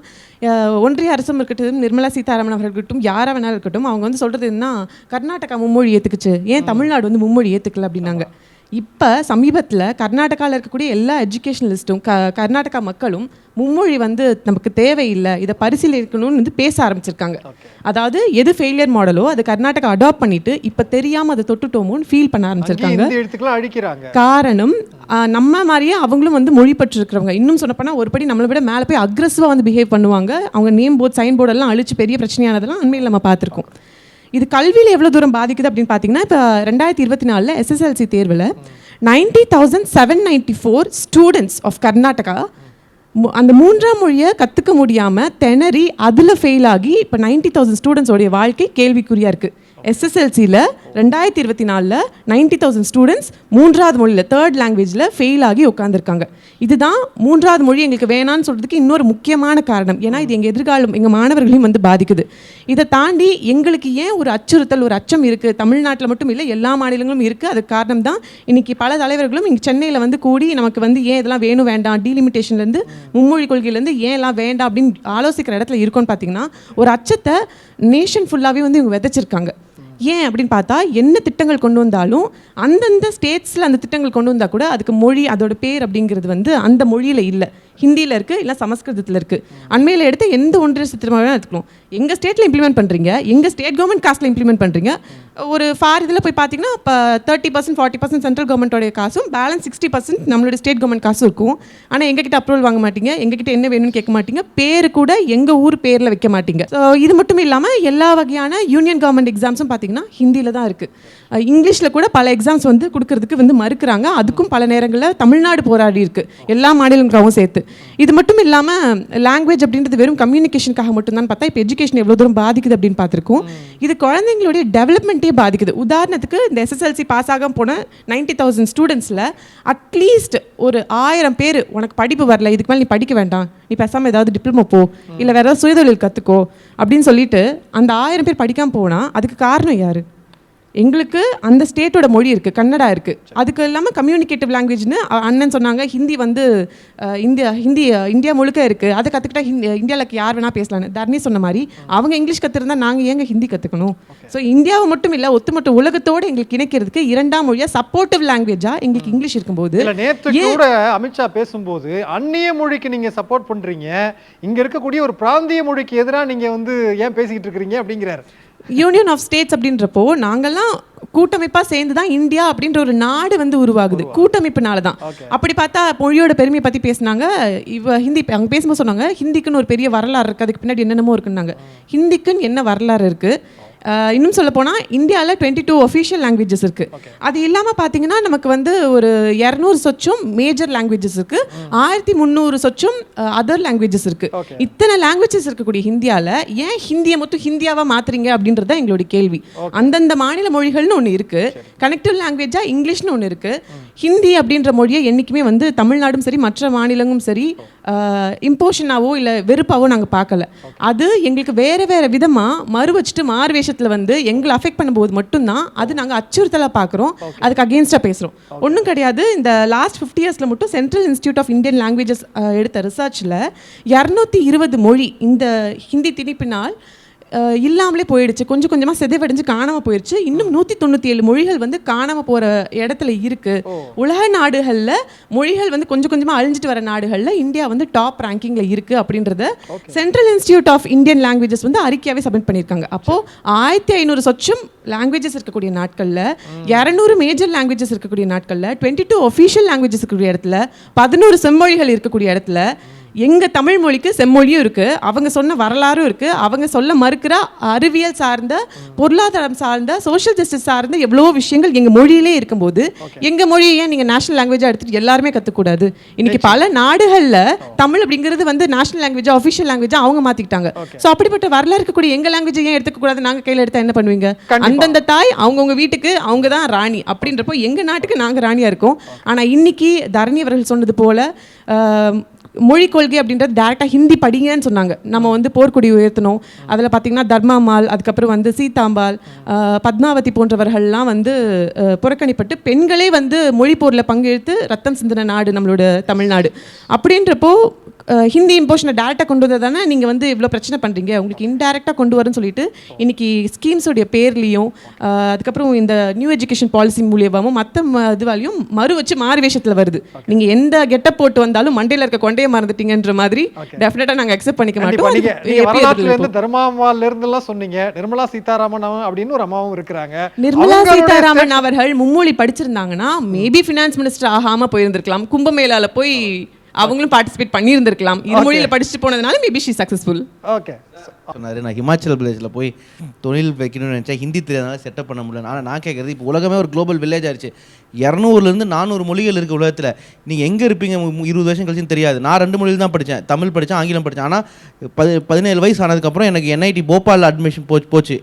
Speaker 9: ஒன்றிய அரசும் இருக்கட்டும், நிர்மலா சீதாராமன் அவர்கள் இருக்கட்டும், யாராக வேணாலும் இருக்கட்டும், அவங்க வந்து சொல்கிறது என்ன, கர்நாடகா மும்மொழி ஏற்றுக்குச்சு, ஏன் தமிழ்நாடு வந்து மும்மொழி ஏற்றுக்கல அப்படின்னாங்க. இப்போ சமீபத்தில் கர்நாடகாவில் இருக்கக்கூடிய எல்லா எஜுகேஷனலிஸ்ட்டும் கர்நாடகா மக்களும் மும்மொழி வந்து நமக்கு தேவையில்லை, இதை பரிசீலிக்கணும்னு வந்து பேச ஆரம்பிச்சிருக்காங்க. அதாவது எது ஃபெயிலியர் மாடலோ அது கர்நாடகா அடாப்ட் பண்ணிட்டு இப்போ தெரியாமல் அதை தொட்டுட்டோமோன்னு ஃபீல் பண்ண ஆரம்பிச்சிருக்காங்க. காரணம் நம்ம மாதிரியே அவங்களும் வந்து மொழி பற்று இருக்கிறவங்க. இன்னும் சொன்னப்போனால் ஒரு படி நம்மளை விட மேலே போய் அக்ரெசிவாக வந்து பிஹேவ் பண்ணுவாங்க. அவங்க நேம் போர்ட் சைன் போர்டெல்லாம் அழிச்சு பெரிய பிரச்சனையானதெல்லாம் அண்மையில் நம்ம பார்த்துருக்கோம். இது கல்வியில் எவ்வளோ தூரம் பாதிக்குது அப்படின்னு பார்த்தீங்கன்னா, இப்போ 2024 SSLC தேர்வில் 90,794 ஸ்டூடெண்ட்ஸ் ஆஃப் கர்நாடகா அந்த 3ஆம் மொழியை கற்றுக்க முடியாமல் திணறி அதில் ஃபெயில் ஆகி இப்போ 90,000 ஸ்டூடெண்ட்ஸோடைய வாழ்க்கை கேள்விக்குறியாக இருக்குது. SSLCயில் 2024 90,000 ஸ்டூடெண்ட்ஸ் 3ஆவது மொழியில் 3rd லாங்குவேஜில் ஃபெயில் ஆகி உட்காந்துருக்காங்க. இதுதான் 3ஆவது மொழி எங்களுக்கு வேணான்னு சொல்கிறதுக்கு இன்னொரு முக்கியமான காரணம். ஏன்னா இது எங்கள் எதிர்காலம், எங்கள் மாணவர்களையும் வந்து பாதிக்குது. இதை தாண்டி எங்களுக்கு ஏன் ஒரு அச்சுறுத்தல், ஒரு அச்சம் இருக்குது, தமிழ்நாட்டில் மட்டும் இல்லை எல்லா மாநிலங்களும் இருக்குது. அதுக்கு காரணம் தான் இன்றைக்கி பல தலைவர்களும் இங்கே சென்னையில் வந்து கூடி நமக்கு வந்து ஏன் இதெல்லாம் வேணும் வேண்டாம், டீலிமிட்டேஷன்லேருந்து மும்மொழி கொள்கையிலேருந்து ஏன் எல்லாம் வேண்டாம் அப்படின்னு ஆலோசிக்கிற இடத்துல இருக்கோன்னு பார்த்தீங்கன்னா ஒரு அச்சத்தை நேஷன் ஃபுல்லாகவே வந்து இவங்க விதைச்சிருக்காங்க. ஏன் அப்படின்னு பார்த்தா என்ன திட்டங்கள் கொண்டு வந்தாலும் அந்தந்த ஸ்டேட்ஸில் அந்த திட்டங்கள் கொண்டு வந்தால் கூட அதுக்கு மொழி, அதோட பேர் அப்படிங்கிறது வந்து அந்த மொழியில் இல்லை, ஹிந்தியில் இருக்குது, இல்லை சமஸ்கிருதத்தில் இருக்குது. அண்மையில் எடுத்து எந்த ஒன்றிய திட்டமாக வேணால் எடுத்துக்கணும். எங்கள் ஸ்டேட்டில் இம்ப்ளிமெண்ட் பண்ணுறீங்க, எங்கள் ஸ்டேட் கவர்மெண்ட் காஸ்ட்டில் இம்ப்ளிமெண்ட் பண்ணுறீங்க. ஒரு ஃபார் இதில் போய் பார்த்தீங்கன்னா இப்போ 30% 40% சென்ட்ரல் கவர்மெண்ட்டோடைய காசும் பேலன்ஸ் 60% நம்மளுடைய ஸ்டேட் கவர்மெண்ட் காசும் இருக்கும். ஆனால் எங்ககிட்ட அப்ரூவல் வாங்க மாட்டீங்க, எங்ககிட்ட என்ன வேணும்னு கேட்க மாட்டீங்க, பேர் கூட எங்கள் ஊர் பேரில் வைக்க மாட்டீங்க. ஸோ இது மட்டும் இல்லாமல் எல்லா வகையான யூனியன் கவர்மெண்ட் எக்ஸாம்ஸும் பார்த்தீங்கன்னா ஹிந்தியில் தான் இருக்குது. இங்கிலீஷில் கூட பல எக்ஸாம்ஸ் வந்து கொடுக்கறதுக்கு வந்து மறுக்கிறாங்க. அதுக்கும் பல நேரங்களில் தமிழ்நாடு போராடி இருக்குது, எல்லா மாநிலங்களும் சேர்த்து. இது மட்டும் இல்லாமல் லாங்குவேஜ் அப்படின்றது வெறும் கம்யூனிகேஷனுக்காக மட்டும்தான் பார்த்தா இப்போ எஜுகேஷன் எவ்வளோ தூரம் பாதிக்குது அப்படின்னு பார்த்துருக்கோம். இது குழந்தைங்களுடைய டெவலப்மெண்ட்டே பாதிக்குது. உதாரணத்துக்கு இந்த SSLC பாஸ் ஆக போன 90,000 ஸ்டூடெண்ட்ஸில் அட்லீஸ்ட் ஒரு 1000 பேர் உனக்கு படிப்பு வரல, இதுக்கு மேலே நீ படிக்க வேண்டாம், நீ பேசாமல் ஏதாவது டிப்ளமோ போ, இல்லை வேறு ஏதாவது சுயதொழில் கற்றுக்கோ அப்படின்னு சொல்லிட்டு அந்த 1000 பேர் படிக்காமல் போனால் அதுக்கு காரணம் யார்? எங்களுக்கு அந்த ஸ்டேட்டோட மொழி இருக்குது, கன்னடா இருக்குது. அதுக்கு இல்லாமல் கம்யூனிகேட்டிவ் லாங்குவேஜ்னு அண்ணன் சொன்னாங்க. ஹிந்தி வந்து இந்தியா முழுக்க இருக்குது, அதை கற்றுக்கிட்டா இந்தியாவில் யார் வேணால் பேசலான்னு. தர்ணி சொன்ன மாதிரி அவங்க இங்கிலீஷ் கற்றுருந்தா நாங்கள் ஏங்க ஹிந்தி கற்றுக்கணும்? ஸோ இந்தியாவை மட்டும் இல்லை, ஒட்டுமொத்த உலகத்தோடு எங்களுக்கு இணைக்கிறதுக்கு 2ஆம் மொழியாக சப்போர்ட்டிவ் லாங்குவேஜாக எங்களுக்கு இங்கிலீஷ் இருக்கும்போது,
Speaker 1: நேற்று கூட அமித்ஷா பேசும்போது அந்நிய மொழிக்கு நீங்கள் சப்போர்ட் பண்ணுறீங்க, இங்கே இருக்கக்கூடிய ஒரு பிராந்திய மொழிக்கு எதிராக நீங்கள் வந்து ஏன் பேசிக்கிட்டு இருக்கிறீங்க அப்படிங்கிறார்.
Speaker 9: யூனியன் ஆஃப் ஸ்டேட்ஸ் அப்படின்றப்போ நாங்கள்லாம் கூட்டமைப்பாக சேர்ந்து தான் இந்தியா அப்படின்ற ஒரு நாடு வந்து உருவாகுது, கூட்டமைப்புனால தான். அப்படி பார்த்தா மொழியோட பெருமையை பற்றி பேசினாங்க. ஹிந்தி அங்கே பேசும்போது சொன்னாங்க ஹிந்திக்குன்னு ஒரு பெரிய வரலாறு இருக்குது, அதுக்கு பின்னாடி என்னென்னமோ இருக்குன்னாங்க. ஹிந்திக்குன்னு என்ன வரலாறு இருக்குது? இன்னும் சொல்ல போனால் இந்தியாவில் 22 ஒஃபிஷியல் லாங்குவேஜஸ் இருக்குது. அது இல்லாமல் பார்த்தீங்கன்னா நமக்கு வந்து ஒரு 200 சொச்சும் மேஜர் லாங்குவேஜஸ் இருக்குது, 1300 சொச்சும் அதர் லாங்குவேஜஸ் இருக்குது. இத்தனை லாங்குவேஜஸ் இருக்கக்கூடிய இந்தியாவில் ஏன் ஹிந்தியை மொத்தம் ஹிந்தியாவாக மாற்றுறீங்க அப்படின்றது தான் எங்களுடைய கேள்வி. அந்தந்த மாநில மொழிகள்னு ஒன்று இருக்குது, கனெக்டிவ் லாங்குவேஜாக இங்கிலீஷ்னு ஒன்று இருக்குது. ஹிந்தி அப்படின்ற மொழியை என்றைக்குமே வந்து தமிழ்நாடும் சரி மற்ற மாநிலங்களும் சரி இம்போஷனாவோ இல்லை வெறுப்பாவோ நாங்கள் பார்க்கல. அது எங்களுக்கு வேறு வேறு விதமாக மறு வச்சுட்டு மாறு வேஷத்தில் வந்து எங்களை அஃபெக்ட் பண்ணும்போது மட்டும்தான் அது நாங்கள் அச்சுறுத்தலாக பார்க்குறோம், அதுக்கு அகேன்ஸ்டாக பேசுகிறோம். ஒன்றும் கிடையாது. இந்த லாஸ்ட் 50 இயர்ஸில் மட்டும் central institute of Indian languages எடுத்த ரிசர்ச்சில் 220 மொழி இந்த ஹிந்தி திணிப்பினால் இல்லாமலே போயிடுச்சு, கொஞ்சம் கொஞ்சமாக சிதைவடைஞ்சு காணாமல் போயிடுச்சு. இன்னும் 197 மொழிகள் வந்து காணாமல் போகிற இடத்துல இருக்குது. உலக நாடுகளில் மொழிகள் வந்து கொஞ்சம் கொஞ்சமாக அழிஞ்சிட்டு வர நாடுகளில் இந்தியா வந்து டாப் ரேங்கிங்கில் இருக்குது அப்படின்றத central institute of Indian languages வந்து அறிக்கையாகவே சப்மிட் பண்ணியிருக்காங்க. அப்போது 1500 சொச்சம் லாங்குவேஜஸ் இருக்கக்கூடிய நாட்களில், 200 மேஜர் லாங்குவேஜஸ் இருக்கக்கூடிய நாட்களில், 22 ஒஃபிஷியல் லாங்குவேஜஸ் இருக்கக்கூடிய இடத்துல, 11 செம்மொழிகள் இருக்கக்கூடிய இடத்துல எங்கள் தமிழ் மொழிக்கு செம்மொழியும் இருக்குது, அவங்க சொன்ன வரலாறும் இருக்குது, அவங்க சொல்ல மறுக்கிற அறிவியல் சார்ந்த, பொருளாதாரம் சார்ந்த, சோஷியல் ஜஸ்டிஸ் சார்ந்த எவ்வளோ விஷயங்கள் எங்கள் மொழியிலே இருக்கும்போது எங்கள் மொழியை ஏன் நீங்கள் நேஷனல் லாங்குவேஜாக எடுத்துகிட்டு எல்லாருமே கற்றுக்கூடாது? இன்றைக்கி பல நாடுகளில் தமிழ் அப்படிங்கிறது வந்து நேஷனல் லாங்குவேஜாக ஒஃபிஷியல் லாங்குவேஜாக அவங்க மாற்றிக்கிட்டாங்க. ஸோ அப்படிப்பட்ட வரலாறு இருக்கக்கூடிய எங்கள் லாங்குவேஜை ஏன் எடுத்துக்கூடாது? நாங்கள் கையில் எடுத்தால் என்ன பண்ணுவீங்க? அந்தந்த தாய் அவங்கவுங்க வீட்டுக்கு அவங்க தான் ராணி அப்படின்றப்போ எங்கள் நாட்டுக்கு நாங்கள் ராணியாக இருக்கோம். ஆனால் இன்னைக்கு தரணி அவர்கள் சொன்னது போல் மொழிக் கொள்கை அப்படின்றது டேரெக்டாக ஹிந்தி படிங்கன்னு சொன்னாங்க. நம்ம வந்து போர்க்கொடி உயர்த்தணும், அதில் பார்த்திங்கன்னா தர்மாமால், அதுக்கப்புறம் வந்து சீதாம்பால், பத்மாவதி போன்றவர்கள்லாம் வந்து புறக்கணிப்பட்டு பெண்களே வந்து மொழி போரில் பங்கெடுத்து ரத்தம் சிந்தின நாடு நம்மளோட தமிழ்நாடு. அப்படின்றப்போ ஹிந்தி இம்போஷனை டேரெக்டாக கொண்டு வந்தால் தானே நீங்கள் வந்து இவ்வளோ பிரச்சனை பண்ணுறீங்க, உங்களுக்கு இன்டேரக்டாக கொண்டு வரேன்னு சொல்லிட்டு இன்றைக்கி ஸ்கீம்ஸோடைய பேர்லேயும் அதுக்கப்புறம் இந்த நியூ எஜுகேஷன் பாலிசி மூலியமாகவும் மற்ற இதுவாலையும் மறு வச்சு மாறு வேஷத்தில் வருது. நீங்கள் எந்த கெட்டப் போட்டு வந்தாலும் மண்டையில் இருக்க கொண்டையை மறந்துட்டீங்கன்ற மாதிரி டெஃபினட்டாக நாங்கள் அக்செப்ட் பண்ணிக்க மாட்டோம்.
Speaker 1: தர்மாமால இருந்தெல்லாம் சொன்னீங்க, நிர்மலா சீதாராமன் அப்படின்னு ஒரு அம்மாவும் இருக்கிறாங்க.
Speaker 9: நிர்மலா சீதாராமன் அவர்கள் மும்மொழி படிச்சிருந்தாங்கன்னா மேபி ஃபினான்ஸ் மினிஸ்டர் ஆகாமல் போயிருந்திருக்கலாம், கும்பமேளாவில் போய் அவங்களும் பார்ட்டிசிபேட் பண்ணியிருந்திருக்கலாம். இருமொழியில் படிச்சுட்டு போனதுனால மேபி ஷீ சக்ஸஸ்ஃபுல்.
Speaker 1: ஓகே
Speaker 3: சொன்னார், நான் ஹிமாச்சல் பிரதேசில் போய் தொழில் வைக்கணும்னு நினச்சேன், ஹிந்தி தெரியாதனால செட்டப் பண்ண முடியல. ஆனால் நான் கேட்குறது, இப்போ உலகமே ஒரு குளோபல் வில்லேஜ் ஆயிடுச்சு. 200 400 மொழிகள் இருக்குது உலகத்தில். நீங்கள் எங்கே இருப்பீங்க 20 வருஷம் கழிச்சுன்னு தெரியாது. நான் 2 மொழியில் தான் படித்தேன், தமிழ் படித்தேன், ஆங்கிலம் படித்தேன். ஆனால் 17 வயசு ஆனதுக்கப்புறம் எனக்கு NIT போபால் அட்மிஷன் போச்சு,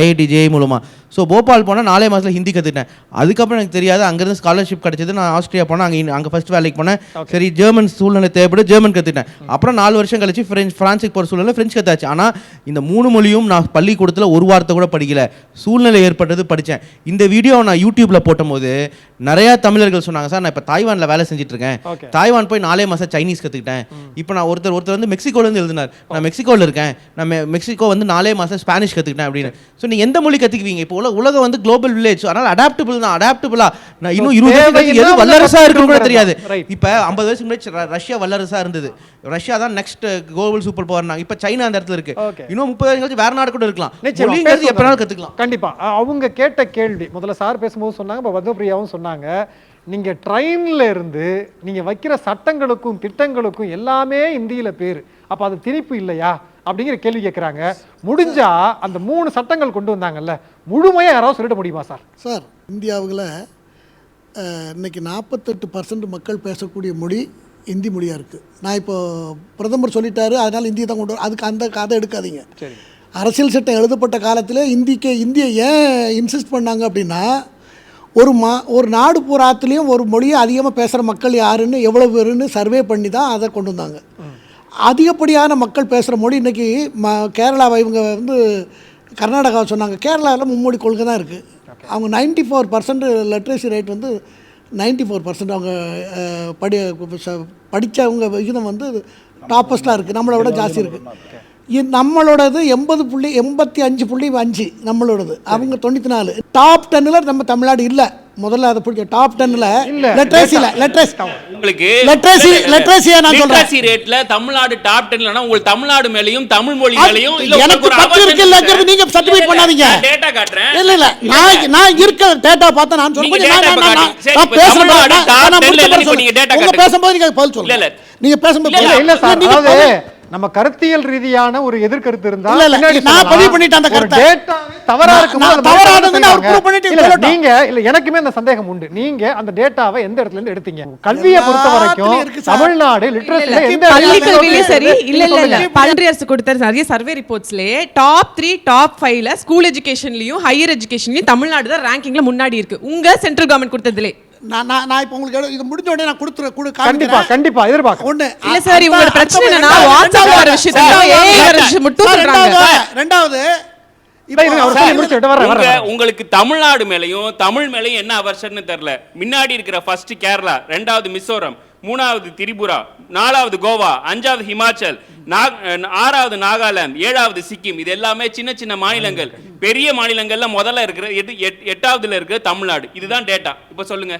Speaker 3: IIT JEE மூலமாக. ஸோ போபால் போனால் 4 மாதத்தில் ஹிந்தி கற்றுக்கிட்டேன். அதுக்கப்புறம் எனக்கு தெரியாது, அங்கேருந்து ஸ்காலர்ஷிப் கிடச்சிது. நான் ஆஸ்திரியா போனேன், அங்கே ஃபஸ்ட் வேலைக்கு போனேன். சரி, ஜெர்மன் சூழ்நிலை தேவைப்பட்டு ஜெர்மன் கற்றுக்கிட்டேன். அப்புறம் 4 வருஷம் கழிச்சு ஃப்ரான்ஸுக்கு போகிற சூழ்நிலை ஃப்ரெஞ்ச் கற்றாச்சு. ஆனால் இந்த 3 மொழியும் நான் பள்ளிக்கூடத்தில் ஒரு வார்த்தை கூட படிக்கல, சூழ்நிலை ஏற்பட்டது படித்தேன். இந்த வீடியோ நான் யூடியூப்பில் போட்டும்போது நிறையா தமிழர்கள் சொன்னாங்க, சார் நான் இப்போ தாய்வானில் வேலை செஞ்சுட்ருக்கேன், தாய்வான் போய் 4 மாதம் சைனீஸ் கற்றுக்கிட்டேன். இப்போ நான் ஒருத்தர் வந்து மெக்சிகோலேருந்து எழுதினார், நான் மெக்சிகோவில் இருக்கேன், நான் மெக்சிகோ வந்து 4 மாதம் ஸ்பானிஷ் கற்றுக்கிட்டேன் அப்படின்னு. ஸோ நீ எந்த மொழி கற்றுக்குவீங்க? இப்போ உலகம் வந்து குளோபல் வில்லேஜ், அதனால் அடாப்டபிள் தான். அடாப்டபிளா நான் இன்னும் 20 வருஷம் எது வல்லரசாக இருக்குன்னு கூட தெரியாது. இப்போ 50 வருஷம் முன்னாடி ரஷ்யா வல்லரசாக இருந்தது, ரஷ்யா தான் நெக்ஸ்ட் குளோபல் சூப்பர் பவர்னாங்க. இப்போ சைனா அந்த இடத்துல இருக்கு. இன்னும் 30 வருஷம் கழிச்சு வேற நாடு கூட இருக்கலாம். மொழிங்கிறது எப்பனாலும் கற்றுக்கலாம்.
Speaker 1: கண்டிப்பா. அவங்க கேட்ட கேள்வி முதல்ல சார் பேசும்போது சொன்னாங்க, இப்போ பத்மபிரியாவும் சொன்னாங்க, நீங்க ட்ரெயின்ல இருந்து நீங்க வைக்கிற சட்டங்களுக்கும் திட்டங்களுக்கும் எல்லாமே இந்தியில பேரு, அப்ப அது திணிப்பு இல்லையா அப்படிங்கிற கேள்வி கேட்குறாங்க. முடிஞ்சா அந்த 3 சட்டங்கள் கொண்டு வந்தாங்கல்ல, முழுமையாக யாராவது சொல்லிட முடியுமா சார்?
Speaker 4: சார், இந்தியாவில் இன்னைக்கு 48% மக்கள் பேசக்கூடிய மொழி இந்தி மொழியாக இருக்குது. நான் இப்போ பிரதமர் சொல்லிட்டாரு, அதனால் இந்தியை தான் கொண்டு வர, அதுக்கு அந்த கதை எடுக்காதீங்க.
Speaker 1: சரி,
Speaker 4: அரசியல் சட்டம் எழுதப்பட்ட காலத்தில் இந்தியை ஏன் இன்சிஸ்ட் பண்ணாங்க அப்படின்னா, ஒரு நாடு பூராத்துலேயும் ஒரு மொழியை அதிகமாக பேசுகிற மக்கள் யாருன்னு எவ்வளோ பேருன்னு சர்வே பண்ணி தான் அதை கொண்டு வந்தாங்க. அதிகப்படியான மக்கள் பேசுகிற மொழி இன்றைக்கி கேரளாவை இவங்க வந்து கர்நாடகாவை சொன்னாங்க, கேரளாவில் மும்மொழி கொள்கை தான் இருக்குது. அவங்க 94% லிட்ரேசி ரேட் வந்து 94% அவங்க படித்தவங்க விகிதம் வந்து டாப்பஸ்ட்டாக இருக்குது, நம்மளை விட ஜாஸ்தி இருக்குது. நம்மளோடது 85.5 நம்மளோடது, அவங்க 94. டாப் 10ல் நம்ம தமிழ்நாடு இல்லை. முதல்ல அதை பிடிச்ச டாப் 10ல்
Speaker 7: ரேட்ல தமிழ்நாடு டாப் 10ல உங்களுக்கு தமிழ்நாடு மேலயும் தமிழ் மொழி மேலயும்
Speaker 4: எனக்கு பத்து இருக்குல்ல, நீங்க சர்டிஃபிகேட் பண்ணாதீங்க.
Speaker 7: டேட்டா காட்றேன்.
Speaker 4: இல்ல நான் இருக்க டேட்டா பார்த்தா நான் சொல்றேன். நான் பேசும்போது நீங்க பதில் சொல்லுங்க. நீங்க பேசும்போது
Speaker 1: இல்ல சார், அதாவது நம்ம கருத்தியல் ரீதியான ஒரு எதிர்கருத்து இருந்தா
Speaker 4: நான் பதிவு பண்ணிட்டேன். அந்த கருத்து
Speaker 1: தவறா இருக்கும்போது
Speaker 4: தவறானதுன்னு அவர் ப்ரூவ் பண்ணிட்டு
Speaker 1: நீங்க இல்ல, எனக்குமே அந்த சந்தேகம் உண்டு. நீங்க அந்த டேட்டாவை எந்த இடத்துல இருந்து எடுத்தீங்க? கல்வியை பொறுத்த வரைக்கும் தமிழ்நாடு லிட்டரசில எந்த
Speaker 9: பள்ளி கல்வியிலே சரி, இல்ல பல்வேறு அரசு கொடுத்த நிறைய சர்வே ரிப்போர்ட்ஸ்லயே டாப் 3 டாப் 5ல ஸ்கூல் எஜுகேஷன்லயும் ஹையர் எஜுகேஷன்லயும் தமிழ்நாடு தான் ரேங்கிங்ல முன்னாடி இருக்கு, உங்க சென்ட்ரல் கவர்மெண்ட் கொடுத்ததுல.
Speaker 4: நான் இப்போ உங்களுக்கு இது முடிஞ்ச உடனே நான்
Speaker 1: கண்டிப்பா எதிர்பார்க்க
Speaker 4: ஒண்ணு
Speaker 9: இல்ல சார், இவங்க பிரச்சனை என்னன்னா வாட்ஸ்அப் வர விஷயத்துல ஏஐ வர விஷயம் மட்டும் சொல்றாங்க.
Speaker 4: ரெண்டாவது
Speaker 7: உங்களுக்கு தமிழ்நாடு மேலயும் தமிழ் மேலயும் என்ன அவர்ஷன்னு தெரியல. முன்னாடி இருக்கிற ஃபர்ஸ்ட் கேரளா, 2வது மிசோரம், 3வது திரிபுரா, 4வது கோவா, 5வது ஹிமாச்சல், 6வது நாகாலாந்து, 7வது சிக்கிம். இது எல்லாமே சின்ன சின்ன மாநிலங்கள். பெரிய மாநிலங்கள்ல முதல்ல இருக்கிற 8வதுல இருக்கிற தமிழ்நாடு. இதுதான் டேட்டா. இப்ப சொல்லுங்க.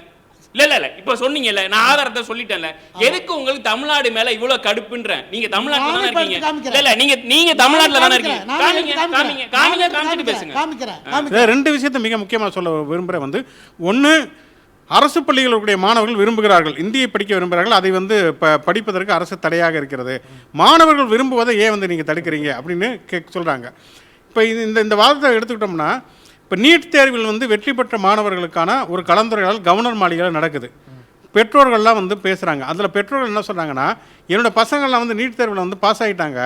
Speaker 7: இல்ல இப்ப சொன்னீங்கல்ல, நான் ஆதாரத்தை சொல்லிட்டேன்ல. எதுக்கு உங்களுக்கு தமிழ்நாடு மேல இவ்வளவு கடுப்புன்றேன்? நீங்க தமிழ்நாட்டுல தானே இருக்கீங்க. இல்ல நீங்க தமிழ்நாட்டுல தானே இருக்கீங்க. காமிச்சிட்டு பேசுங்க.
Speaker 5: 2 விஷயத்தை மிக முக்கியமா சொல்ல விரும்புறேன். வந்து ஒன்னு, அரசு பள்ளிகளுடைய மாணவர்கள் விரும்புகிறார்கள், இந்தியை படிக்க விரும்புகிறார்கள். அதை வந்து படிப்பதற்கு அரசு தடையாக இருக்கிறது. மாணவர்கள் விரும்புவதை ஏன் வந்து நீங்கள் தடுக்கிறீங்க அப்படின்னு சொல்கிறாங்க. இப்போ இந்த வாதத்தை எடுத்துக்கிட்டோம்னா, இப்போ நீட் தேர்வில் வந்து வெற்றி பெற்ற மாணவர்களுக்கான ஒரு கலந்துரையாடல் கவர்னர் மாளிகையில் நடக்குது. பெற்றோர்கள்லாம் வந்து பேசுகிறாங்க. அதில் பெற்றோர்கள் என்ன சொல்கிறாங்கன்னா, என்னோடய பசங்கள்லாம் வந்து நீட் தேர்வில் வந்து பாஸ் ஆகிட்டாங்க,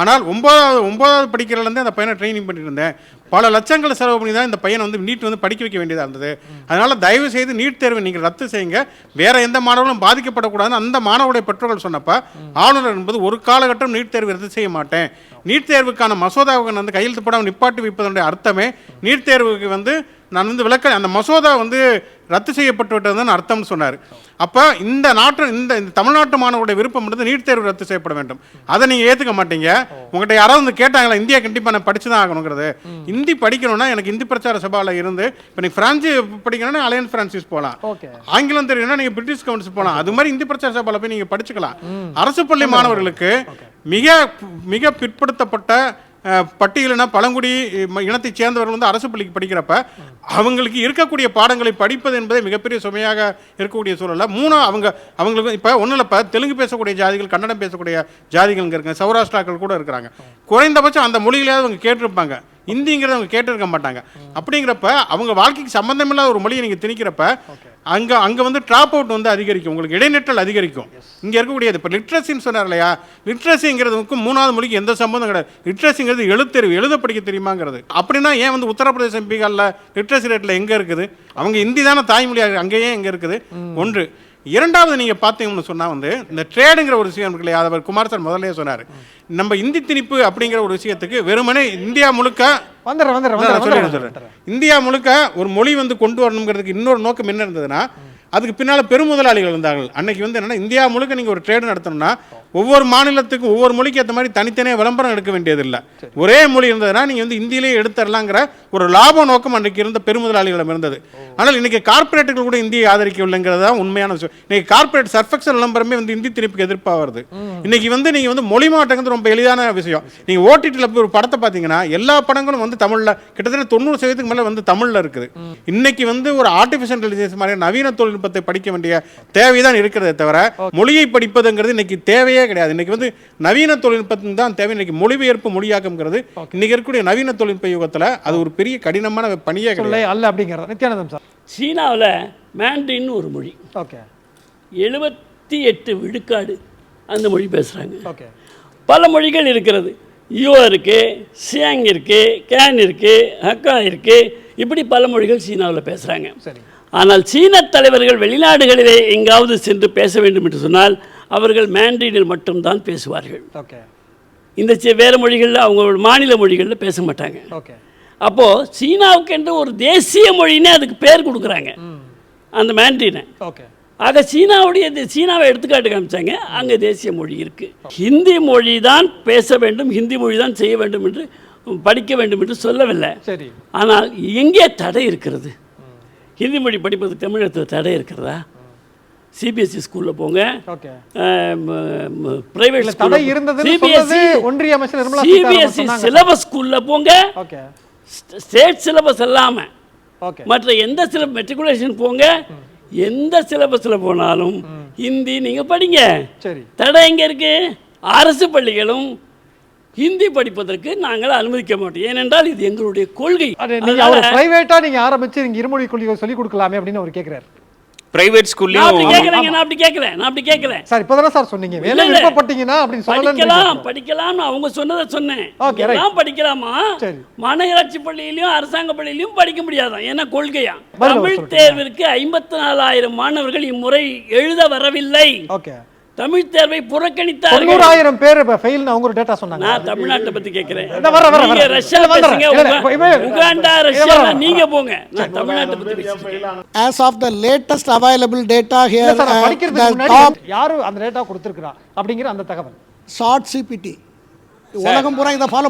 Speaker 5: ஆனால் 9வது படிக்கிறதுலேருந்தே அந்த பையனை ட்ரைனிங் பண்ணிட்டு இருந்தேன், பல லட்சங்களை செலவு பண்ணி தான் இந்த பையனை வந்து நீட் வந்து படிக்க வைக்க வேண்டியதாக இருந்தது. அதனால் தயவு செய்து நீட் தேர்வை நீங்கள் ரத்து செய்யுங்க, வேறு எந்த மாணவர்களும் பாதிக்கப்படக்கூடாதுன்னு அந்த மாணவருடைய பெற்றோர்கள் சொன்னப்போ, ஆளுநர் என்பது ஒரு காலகட்டம் நீட் தேர்வு ரத்து செய்ய மாட்டேன், நீட் தேர்வுக்கான மசோதாவுக்கு வந்து கையெழுத்து போடாமல் நிப்பாட்டி வைப்பதனுடைய அர்த்தமே நீட் தேர்வுக்கு வந்து நான் வந்து விளக்க, அந்த மசோதா வந்து ரத்து செய்யப்பட்டு விட்டதுன்னு அர்த்தம்னு சொன்னார். அப்போ இந்த தமிழ்நாட்டு மாணவருடைய விருப்பம் வந்து நீட் தேர்வு ரத்து செய்யப்பட வேண்டும். அதை நீங்கள் ஏற்றுக்க மாட்டீங்க. உங்கள்கிட்ட யாராவது வந்து கேட்டாங்களா இந்தியா கண்டிப்பாக நான் படிச்சு தான் ஆகணுங்கிறது? ஹிந்தி படிக்கணும்னா எனக்கு இந்தி பிரச்சார சபாவில் இருந்து, இப்போ நீங்கள் பிரான்ஸ் படிக்கணும்னா அலையன்ஸ் பிரான்சிஸ் போகலாம், ஆங்கிலம் தெரியும்னா நீங்கள் பிரிட்டிஷ் கவுன்சில் போகலாம், அது மாதிரி இந்தி பிரச்சார சபாவில் போய் நீங்கள் படிச்சுக்கலாம். அரசு பள்ளி மாணவர்களுக்கு மிக மிக பிற்படுத்தப்பட்ட பட்டியலின பழங்குடி இனத்தைச் சேர்ந்தவர்கள் வந்து அரசு பள்ளிக்கு படிக்கிறப்ப அவங்களுக்கு இருக்கக்கூடிய பாடங்களை படிப்பது என்பதே மிகப்பெரிய சுமையாக இருக்கக்கூடிய சூழலில் அவங்களுக்கு இப்போ ஒன்றும் இல்லைப்பா தெலுங்கு பேசக்கூடிய ஜாதிகள், கன்னடம் பேசக்கூடிய ஜாதிகள் இங்கே இருக்காங்க, சௌராஷ்டிராக்கள் கூட இருக்கிறாங்க. குறைந்தபட்சம் அந்த மொழியிலேயாவது அவங்க கேட்டிருப்பாங்க, இந்திங்கிறத அவங்க கேட்டிருக்க மாட்டாங்க. அப்படிங்கிறப்ப அவங்க வாழ்க்கைக்கு சம்பந்தமில்லாத ஒரு மொழியை நீங்கள் திணிக்கிறப்ப அங்கே வந்து ட்ராப் அவுட் வந்து அதிகரிக்கும், உங்களுக்கு இடைநிற்றல் அதிகரிக்கும். இங்கே இருக்கக்கூடியது இப்போ லிட்ரஸின்னு சொன்னார் இல்லையா, லிட்ரஸிங்கிறதுக்கும் 3வது மொழிக்கு எந்த சம்பந்தம் கிடையாது. லிட்ரஸிங்கிறது எழுத்தறிவு, எழுத படிக்க தெரியுமாங்கிறது. அப்படின்னா ஏன் வந்து உத்தரப்பிரதேசம், பீகாரில் லிட்ரஸி ரேட்டில் எங்கே இருக்குது? அவங்க ஹிந்தி தானே தாய்மொழியாக, அங்கேயே எங்கே இருக்குது? ஒன்று. இரண்டாவது நீங்கள் பார்த்தீங்கன்னு சொன்னால் வந்து இந்த ட்ரேடுங்கிற ஒரு விஷயம் இருக்கு இல்லையா, அவர் குமார் சார் முதல்ல சொன்னார். நம்ம இந்தி திணிப்பு அப்படிங்கிற ஒரு விஷயத்துக்கு வெறுமனே இந்தியா முழுக்க இந்தியா முழுக்க ஒரு மொழி வந்து கொண்டு வரணுங்கிறதுக்கு இன்னொரு நோக்கம் என்ன இருந்ததுன்னா, அதுக்கு பின்னால் பெருமுதலாளிகள் இருந்தார்கள். அன்னைக்கு வந்து என்னென்னா, இந்தியா முழுக்க நீங்கள் ஒரு ட்ரேடு நடத்தணும்னா ஒவ்வொரு மாநிலத்துக்கும் ஒவ்வொரு மொழிக்கு ஏற்ற மாதிரி தனித்தனியாக விளம்பரம் எடுக்க வேண்டியதில்லை. ஒரே மொழி இருந்ததுன்னா நீங்கள் வந்து இந்தியிலேயே எடுத்துடலாங்கிற ஒரு லாப நோக்கம் அன்றைக்கு இருந்த பெருமுதலாளிகளிடம் இருந்தது. ஆனால் இன்றைக்கி கார்பரேட்டுகள் கூட இந்தியை ஆதரிக்கவில்லைங்கிறது தான் உண்மையான விஷயம். இன்றைக்கி கார்பரேட் சர்ஃபெக்சல் விளம்பரமே வந்து இந்தி திணிப்புக்கு எதிர்ப்பாக வருது. இன்றைக்கி வந்து நீங்கள் வந்து மொழி மாற்றங்கிறது ரொம்ப எளிதான விஷயம். நீங்கள் ஓடிடியில் போய் ஒரு படத்தை பார்த்தீங்கன்னா எல்லா படங்களும் வந்து தமிழில் கிட்டத்தட்ட 90% மேலே வந்து தமிழில் இருக்குது. இன்றைக்கி வந்து ஒரு ஆர்டிஃபிஷியல் இன்டெலிஜென்ஸ் மாதிரி நவீன தொழில்நுட்பத்தை படிக்க வேண்டிய தேவைதான் இருக்கிறதே தவிர மொழியை படிப்பதுங்கிறது இன்றைக்கி தேவையே கிடையாது. இன்னைக்கு வந்து நவீன தொழில்நுட்பம் தான் தேவை. இன்னைக்கு மொழிபெயர்ப்பு மொழியாக்கம்ங்கிறது இன்னைக்கு இருக்கக்கூடிய நவீன தொழில்நுட்ப யுகத்தில் அது ஒரு பெரிய கடினமான பணியே அல்ல அப்படிங்கிறது. நித்யானந்தம் சார்,
Speaker 2: சீனாவில் மேண்ட்ரின் ஒரு மொழி, 78 விழுக்காடு அந்த மொழி பேசுகிறாங்க. பல மொழிகள் இருக்கிறது. யோ இருக்கு, சியாங் இருக்கு, கேன் இருக்கு, ஹக்கா இருக்கு, இப்படி பல மொழிகள் சீனாவில் பேசுகிறாங்க. ஆனால் சீன தலைவர்கள் வெளிநாடுகளிலே எங்காவது சென்று பேச வேண்டும் என்று சொன்னால் அவர்கள் மேண்ட்ரினில் மட்டும்தான் பேசுவார்கள். இந்த வேறு மொழிகளில் அவங்க மாநில மொழிகளில் பேச மாட்டாங்க. அப்போது சீனாவுக்கு என்று ஒரு தேசிய மொழினே அதுக்கு பேர் கொடுக்குறாங்க, அந்த மேண்ட்ரினை. ஆக சீனாவை எடுத்துக்காட்டு காமிச்சாங்க, அங்கே தேசிய மொழி இருக்குது. ஹிந்தி மொழி தான் பேச வேண்டும், ஹிந்தி மொழி தான் செய்ய வேண்டும் என்று படிக்க வேண்டும் என்று சொல்லவில்லை. ஆனால் எங்கே தடை இருக்கிறது? ஹிந்தி மொழி படிப்பதுக்கு தமிழகத்தில் தடை இருக்கிறதா? சிபிஎஸ்சி ஸ்கூலில் போங்க, பிரைவேட் சிபிஎஸ்சி சிலபஸ் ஸ்கூலில் போங்க, ஸ்டேட் சிலபஸ் இல்லாமல் மற்ற எந்த மெட்ரிகுலேஷன் போங்க, எந்த சிலபஸில் போனாலும் ஹிந்தி நீங்கள் படிங்க. தடை எங்கே இருக்கு? அரசு பள்ளிகளும் ஹிந்தி படிப்பதற்கு நாங்கள் அனுமதிக்க மாட்டோம், ஏனென்றால் இது எங்களுடைய கொள்கை.
Speaker 1: பிரைவேட்டா நீங்க ஆரம்பிச்சு நீங்க இருமொழி கொள்கை சொல்லி கொடுக்கலாமே அப்படின்னு அவர் கேட்கிறார்.
Speaker 7: பிரைவேட் ஸ்கூல்லயும்
Speaker 2: நான் அப்படி கேட்கல
Speaker 1: சார். இப்போதான் சார் சொன்னீங்க வேலை விருப்பப்பட்டீங்கன்னா அப்படி
Speaker 2: படிக்கலாம்னு அவங்க சொன்னதை சொன்னேன். படிக்கலாமா? மாநகராட்சி பள்ளியிலும் அரசாங்க பள்ளியிலும் படிக்க முடியாதான், ஏன்னா கொள்கையா. தமிழ் தேர்விற்கு 54,000 மாணவர்கள் இம்முறை எழுத வரவில்லை. தமிழ் தேர்வை புறக்கணித்தார்.
Speaker 1: 90,000 பேர் ஃபெயில் அவங்க ஒரு டேட்டா சொன்னாங்க.
Speaker 2: நான் தமிழ்நாட்டை பத்தி கேக்குறேன். நீங்க ரஷ்யா பேசுங்க, உகாண்டா ரஷ்யா நீங்க போங்க. நான் தமிழ்நாட்டை பத்தி பேசுறேன்.
Speaker 4: As of the latest available data here,
Speaker 1: யாரு அந்த டேட்டா கொடுத்திருக்கா அப்படிங்கிற அந்த தகவல்
Speaker 4: ஷார்ட் சிபிடி உலகம் பூரா இத follow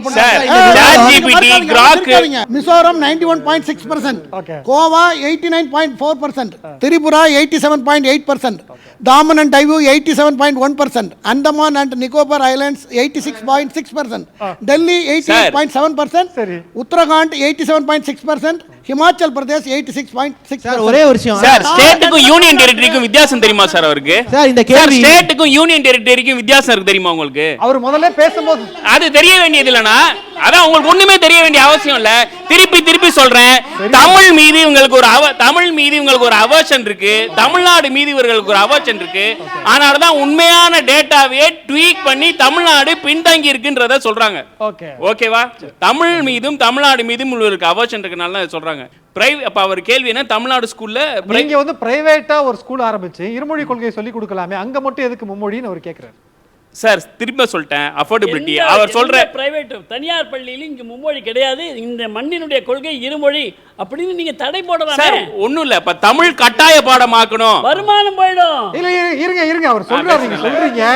Speaker 4: Mizoram 91.6%, Goa 89.4%, Tripura 87.8%, Daman and dive 87.1%, Andaman and Nicobar islands 86.6%, Delhi 88.7%, Uttarakhand 87.6%, Himachal Pradesh 86.6%.
Speaker 3: ஒரே ஒரு விஷயம்
Speaker 7: சார், ஸ்டேட்டுக்கும் யூனியன் டெரிட்டரிக்கும் வித்தியாசம் தெரியுமா சார் அவருக்கு?
Speaker 3: சார் இந்த கேள்வி
Speaker 7: ஸ்டேட்டுக்கும் யூனியன் டெரிட்டரிக்கும் வித்தியாசம் இருக்கு தெரியுமா உங்களுக்கு?
Speaker 1: அவர் முதல்ல பேசும்போது
Speaker 7: அது தெரிய வேண்டியது இல்லனா, அதான் உங்களுக்கு ஒண்ணுமே தெரிய வேண்டிய அவசியம் இல்ல. திருப்பி சொல்றேன், தமிழ் மீது உங்களுக்கு ஒரு அவர்ஷன் இருக்கு, தமிழ்நாடு மீது இவர்களுக்கு ஒரு அவர்ஷன் இருக்கு. ஆனால தான் உண்மையான டேட்டாவே ட்வீக் பண்ணி தமிழ்நாடு பின்தங்கி இருக்குன்றத சொல்றாங்க. ஓகேவா? தமிழ் மீதும் தமிழ்நாடு மீதும் உங்களுக்கு அவர்ஷன் இருக்கனால தான் சொல்றாங்க. அப்ப அவர் கேள்வி என்ன, தமிழ்நாடு ஸ்கூல்ல
Speaker 1: நீங்க வந்து பிரைவேட்டா ஒரு ஸ்கூல் ஆரம்பிச்சு இருமொழி கொள்கையை சொல்லி கொடுக்கலாமே, அங்க மட்டும் எதுக்கு மும்மொழின்னு அவர் கேக்குறாரு.
Speaker 7: சார் திரும்ப சொல்லிட்டேன், அஃபோர்டபிலிட்டி. அவர் சொல்ற
Speaker 2: பிரைவேட் தனியார் பள்ளியில இங்க மும்மொழி கிடையாது, இந்த மண்ணினுடைய கொள்கை இருமொழி அப்படின்னு நீங்க தடை போடலாம்.
Speaker 7: சார் ஒண்ணும் இல்ல, இப்ப தமிழ் கட்டாய பாடமாக்கணும்,
Speaker 2: வருமானம் போயிடும்.
Speaker 1: இல்ல இருங்க அவர் சொல்றாரு, நீங்க சொல்றீங்க